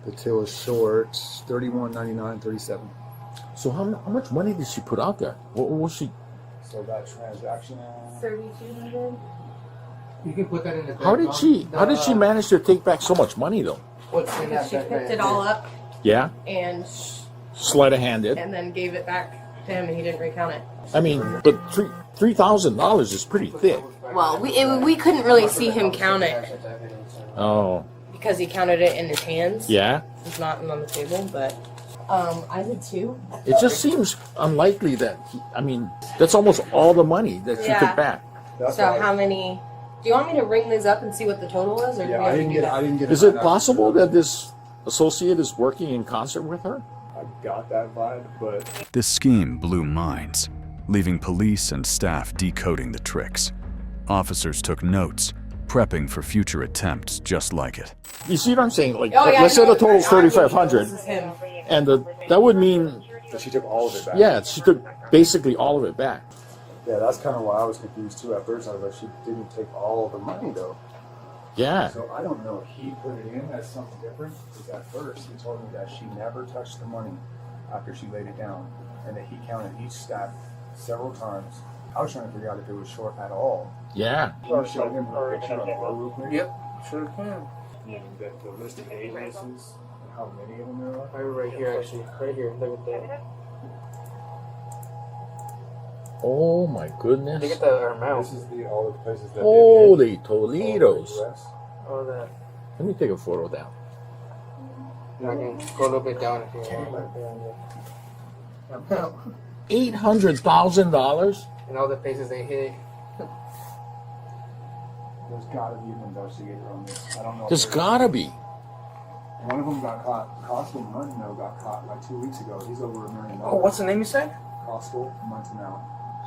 The till is short $31.99, $37. So how much money did she put out there? What was she? So that transaction. $3,200. You can put that in the. How did she manage to take back so much money though? What's in that? She picked it all up Yeah. and Sleight of hand it. and then gave it back to him, and he didn't recount it. I mean, but $3,000 is pretty thick. Well, we couldn't really see him count it Oh. because he counted it in his hands. Yeah. It's not on the table, but I did too. It just seems unlikely that that's almost all the money that she Yeah. took back. So how many? Do you want me to ring these up and see what the total was, or do we have to do that? Is it possible that this associate is working in concert with her? I got that vibe, but This scheme blew minds, leaving police and staff decoding the tricks. Officers took notes, prepping for future attempts just like it. You see what I'm saying? Like, Oh, yeah, let's say the total's I know. $3,500, This is him. and that would mean so she took all of it back. yeah, she took basically all of it back. Yeah, that's kind of why I was confused too at first. I was like, she didn't take all of the money though. Yeah. So I don't know if he put it in as something different. Because at first he told me that she never touched the money after she laid it down. and that he counted each stack several times. I was trying to figure out if it was short at all. Yeah. Can you show him the picture on the board real quick? Yep, sure can. And the list of aliases, and how many of them there are? Right here, actually. Right here. Look at that. Oh my goodness. Look at the amount. This is all the places that Holy Toledos. All that. Let me take a photo down. And I can go a little bit down if you want. $800,000? And all the places they hit. There's gotta be an investigator on this. I don't know. There's gotta be. One of them got caught. Costal Muntinel got caught like 2 weeks ago. He's over $1 million. Oh, what's the name you said? Costal Muntinel.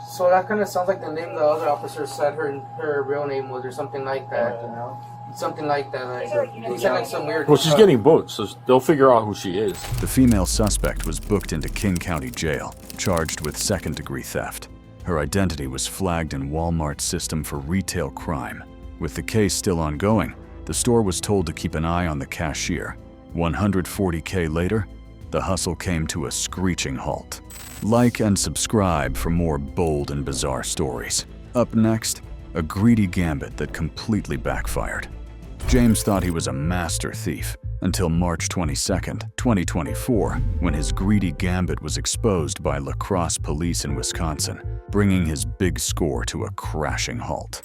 So that kind of sounds like the name the other officer said her real name was, or something like that. Something like that. Like, he said like some weird. Well, she's getting booked, so they'll figure out who she is. The female suspect was booked into King County Jail, charged with second-degree theft. Her identity was flagged in Walmart's system for retail crime. With the case still ongoing, the store was told to keep an eye on the cashier. $140K later, the hustle came to a screeching halt. Like and subscribe for more bold and bizarre stories. Up next, a greedy gambit that completely backfired. James thought he was a master thief until March 22nd, 2024, when his greedy gambit was exposed by Lacrosse Police in Wisconsin, bringing his big score to a crashing halt.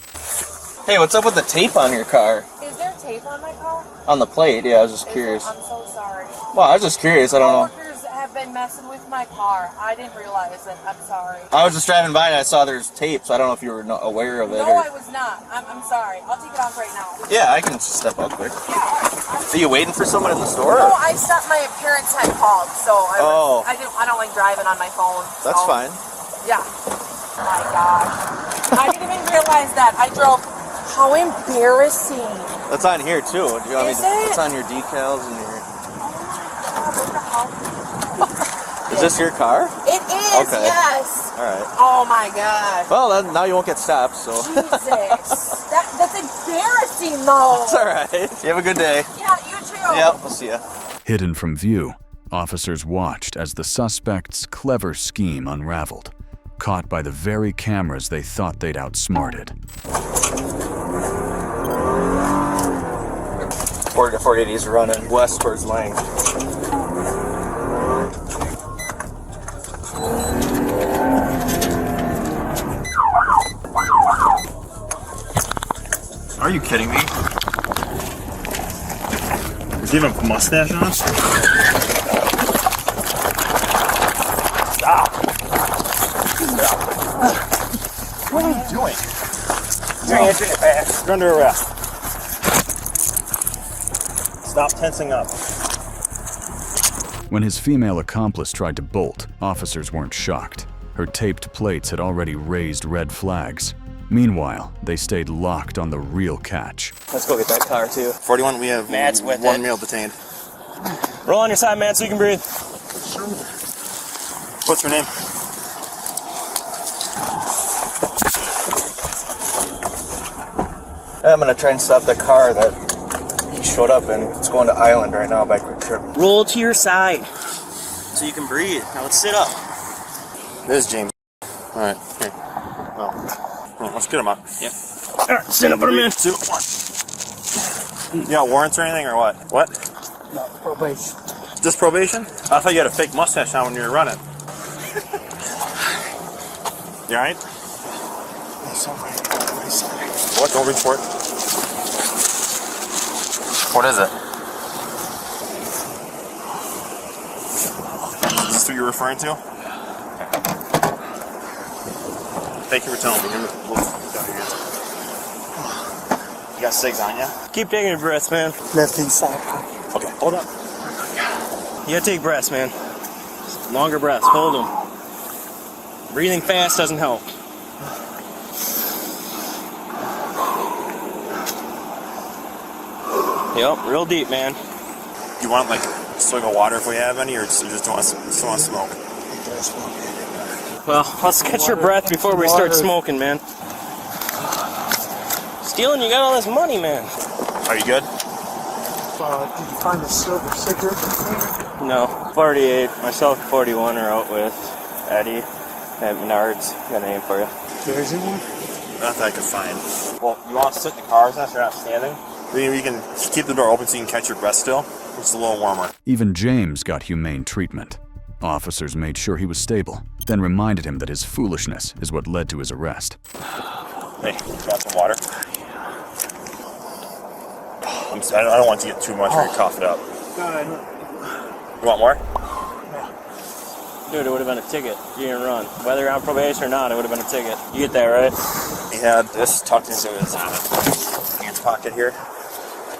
Hey, what's up with the tape on your car? Is there tape on my car? On the plate, yeah, I was just curious. I'm so sorry. Well, I was just curious, I don't know. Coworkers have been messing with my car. I didn't realize it. I'm sorry. I was just driving by and I saw there's tape, so I don't know if you were aware of it. No, or... I was not. I'm sorry. I'll take it off right now. Yeah, I can step up quick. Are you waiting for someone in the store? No, I stopped. My parents had called, so I don't like driving on my phone. That's fine. Yeah. Oh my gosh. I didn't even realize that. I drove. How embarrassing. That's on here too. Do you want me Is to, it? it's on your decals and your... Is this your car? It is, Okay. yes. Alright. Oh my god. Well, then, now you won't get stopped, so... Jesus. That's embarrassing though. It's alright. You have a good day. Yeah, you too. Yep, we'll see ya. Hidden from view, officers watched as the suspect's clever scheme unraveled, caught by the very cameras they thought they'd outsmarted. 480 is running west towards Lang. Are you kidding me? Does he have a mustache on? Stop! What are you doing? You're under arrest. Stop tensing up. When his female accomplice tried to bolt, officers weren't shocked. Her taped plates had already raised red flags. Meanwhile, they stayed locked on the real catch. Let's go get that car too. 41, we have Matt's with one it. male detained. Roll on your side, man, so you can breathe. What's your name? I'm gonna try and stop the car that he showed up in. It's going to Island right now by Quick Trip. Roll to your side so you can breathe. Now let's sit up. This is James. Alright, here. Well, let's get him up. Yep. Alright, sit up for a minute. 2, 1. You got warrants or anything or what? What? No, probation. Just probation? I thought you had a fake mustache on when you were running. You alright? What? Don't reach for it. What is it? Is this who you're referring to? Thank you for telling me. You got cigs on ya? Keep taking your breaths, man. Left inside. Okay, hold up. You gotta take breaths, man. Longer breaths. Hold them. Breathing fast doesn't help. Yep, real deep, man. You want like a swig of water if we have any, or just don't want to smoke? Well, let's catch your breath before we start smoking, man. Stealing, you got all this money, man. Are you good? Did you find a silver cigarette container? No, 48. Myself and 41 are out with. Eddie at Menards. Got a name for you. There isn't one? Not that I could find. Well, you want to sit in the car so you're not standing? You can keep the door open so you can catch your breath still. It's a little warmer. Even James got humane treatment. Officers made sure he was stable, then reminded him that his foolishness is what led to his arrest. Hey, got some water? I don't want to get too much or you cough it up. You want more? Dude, it would have been a ticket. You didn't run. Whether you're on probation or not, it would have been a ticket. You get that, right? He had this tucked into his pants pocket here.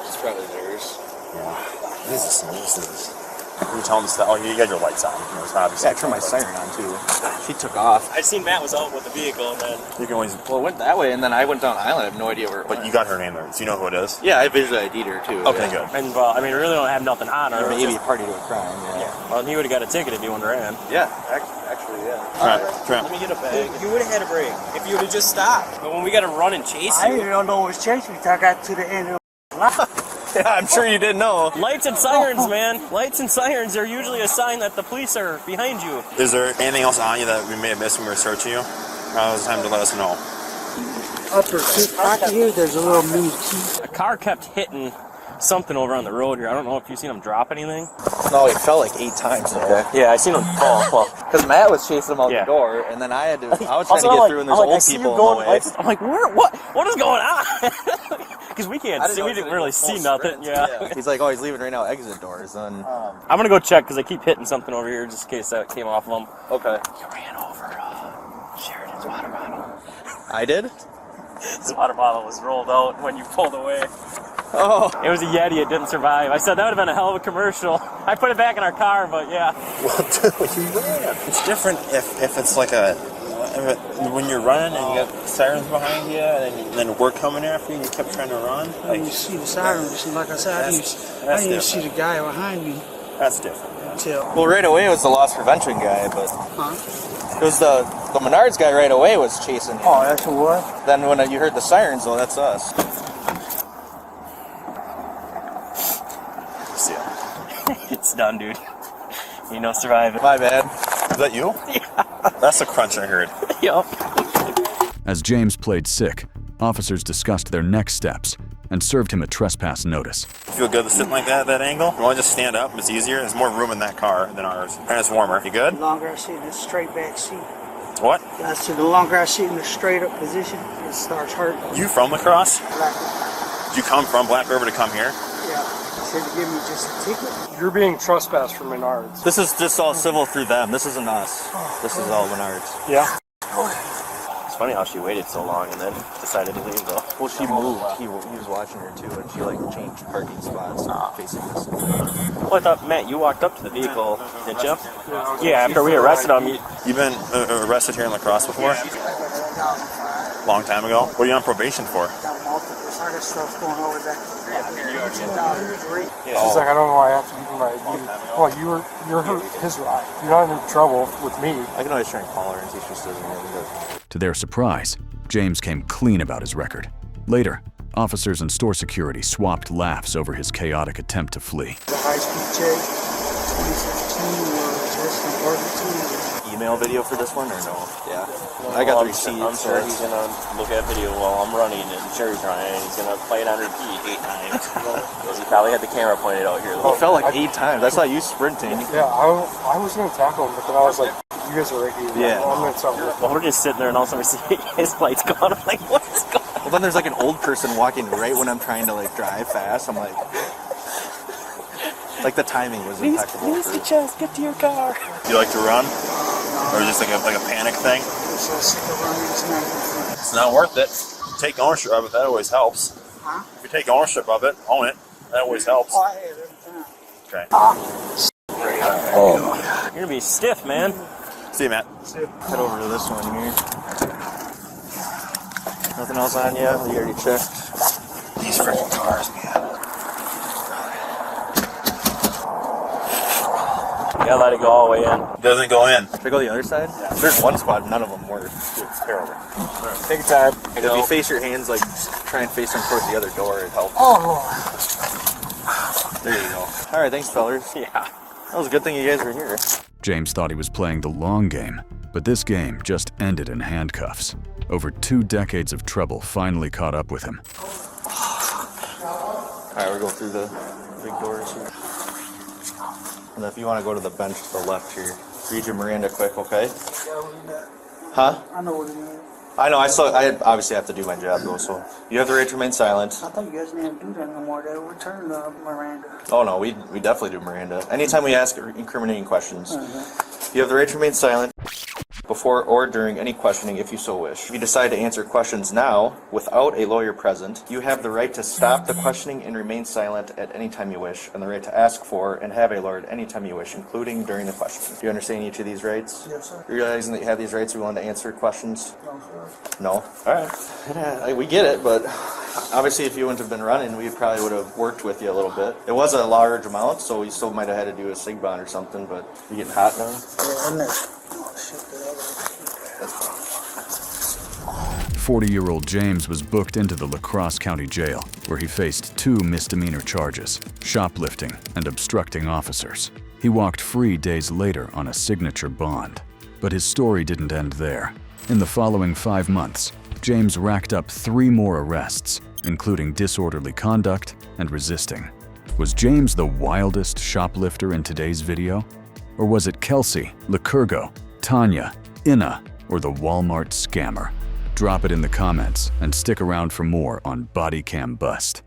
It's probably theirs. Yeah. This is. You tell him to stop. Oh, you got your lights on. You know, it's obviously. Yeah, I turned my siren on too. She took off. I seen Matt was out with the vehicle, and then you can always. Well, it went that way, and then I went down the island. I have no idea where. But you got her name there, so you know who it is. Yeah, I visually ID'd her too. Okay, yeah. good. And I mean, we really don't have nothing on her. Maybe party to a crime. Yeah. Well, he would have got a ticket if he wouldn't have ran. Yeah, actually, yeah. Let me get a bag. You would have had a break if you would have just stopped. But when we got to run and chase you, I didn't know it was chasing me until I got to the end of the line. Yeah, I'm sure you didn't know. Lights and sirens, man. Lights and sirens are usually a sign that the police are behind you. Is there anything else on you that we may have missed when we were searching you? Now is the time to let us know. Upper seat pocket here, there's a little mini key. A car kept hitting something over on the road here. I don't know if you've seen him drop anything. No, he fell like 8 times. Okay. Yeah, I seen him fall. Because Matt was chasing him out the door, and then I was trying to get through, and there's old people in the way. I'm like, what is going on? Because we can't see. We didn't really see nothing. Yeah. He's like, oh, he's leaving right now. Exit doors. And I'm gonna go check because I keep hitting something over here just in case that came off of him. Okay. You ran over Sheridan's water bottle. I did. His water bottle was rolled out when you pulled away. Oh. It was a Yeti. It didn't survive. I said that would have been a hell of a commercial. I put it back in our car, but yeah. It's different if it's like when you're running and you got sirens behind you and then we're coming after you and you kept trying to run. Like, you see the sirens, and like I said, I didn't even see the guy behind me. That's different. Well, right away it was the loss prevention guy, but it was the Menards guy right away was chasing. Oh, that's who it was? Then when you heard the sirens, though, that's us. See ya. It's done, dude. You know, survive it. My bad. Is that you? Yeah. That's the crunch I heard. Yup. As James played sick, officers discussed their next steps and served him a trespass notice. Feel good to sit like that angle? You want to just stand up? It's easier. There's more room in that car than ours. And it's warmer. You good? The longer I sit in the straight back seat. What? I said the longer I sit in the straight up position, it starts hurting. You from La Crosse? Black. Did you come from Black River to come here? Yeah. Said to give me just a ticket. You're being trespassed from Menards. This is just all civil through them. This isn't us. This is all Menards. Yeah. It's funny how she waited so long and then decided to leave, though. Well, she moved. He was watching her too, and she like changed parking spots facing this. Well, I thought, Matt, you walked up to the vehicle, didn't you? Yeah, after we arrested him. You've been arrested here in La Crosse before? Long time ago? What are you on probation for? I got stuff going over there. She's like, I don't know why I have to give you my ID. Well, you're his ride. You're not in any trouble with me. I can always try and call her and see if she says anything. To their surprise, James came clean about his record. Later, officers and store security swapped laughs over his chaotic attempt to flee. The high-speed check, 2016, just important to Email video for this one or no? Yeah. Well, I got the receipts. I'm sure he's gonna look at video while I'm running and Sherry's running, and he's gonna play it on repeat 8 times. Because he probably had the camera pointed out here. It felt like 8 times. I saw you sprinting. Yeah, I was gonna tackle him, but then I was like, you guys are right here. Yeah. I'm gonna tell you. Well, we're just sitting there and all of a sudden we see his lights gone. I'm like, what is going on? Well, then there's like an old person walking right when I'm trying to like drive fast. I'm like the timing was impeccable. Please, just get to your car. Do you like to run? Or just like a panic thing? It's It's not worth it. Take ownership of it, that always helps. Huh? If you take ownership of it, own it, that always helps. Oh, I have every time. Okay. Oh. You're gonna be stiff, man. See you, Matt. Head over to this one here. Nothing else on you? You already checked. These freaking cars, man. You gotta let it go all the way in. Doesn't go in. Should I go the other side? Yeah. There's one spot, none of them work. It's terrible. Take your time. If you face your hands, like, try and face them towards the other door, it helps. Oh, there you go. Alright, thanks, fellas. Yeah. That was a good thing you guys were here. James thought he was playing the long game, But this game just ended in handcuffs. Over 2 decades of trouble finally caught up with him. Alright, we're going through the big doors here. And if you want to go to the bench to the left here, read your Miranda quick, okay? Huh? I know what it is. I know, I obviously have to do my job though, so you have the right to remain silent. I thought you guys didn't have to do that no more. They return Miranda. Oh no, we definitely do Miranda. Anytime we ask incriminating questions, you have the right to remain silent before or during any questioning if you so wish. If you decide to answer questions now without a lawyer present, you have the right to stop the questioning and remain silent at any time you wish, and the right to ask for and have a lawyer at any time you wish, including during the questioning. Do you understand each of these rights? Yes, sir. Realizing that you have these rights, you willing to answer questions? No, sir. No? Alright. We get it, but obviously if you wouldn't have been running, we probably would have worked with you a little bit. It was a large amount, so we still might have had to do a sig bond or something, but you getting hot now? Yeah, I'm not. Oh, shit. 40-year-old James was booked into the La Crosse County Jail, where he faced 2 misdemeanor charges, shoplifting and obstructing officers. He walked free days later on a signature bond. But his story didn't end there. In the following 5 months, James racked up 3 more arrests, including disorderly conduct and resisting. Was James the wildest shoplifter in today's video? Or was it Kelsey, Licurgo, Tanya, Inna, or the Walmart scammer? Drop it in the comments and stick around for more on BodyCamBust.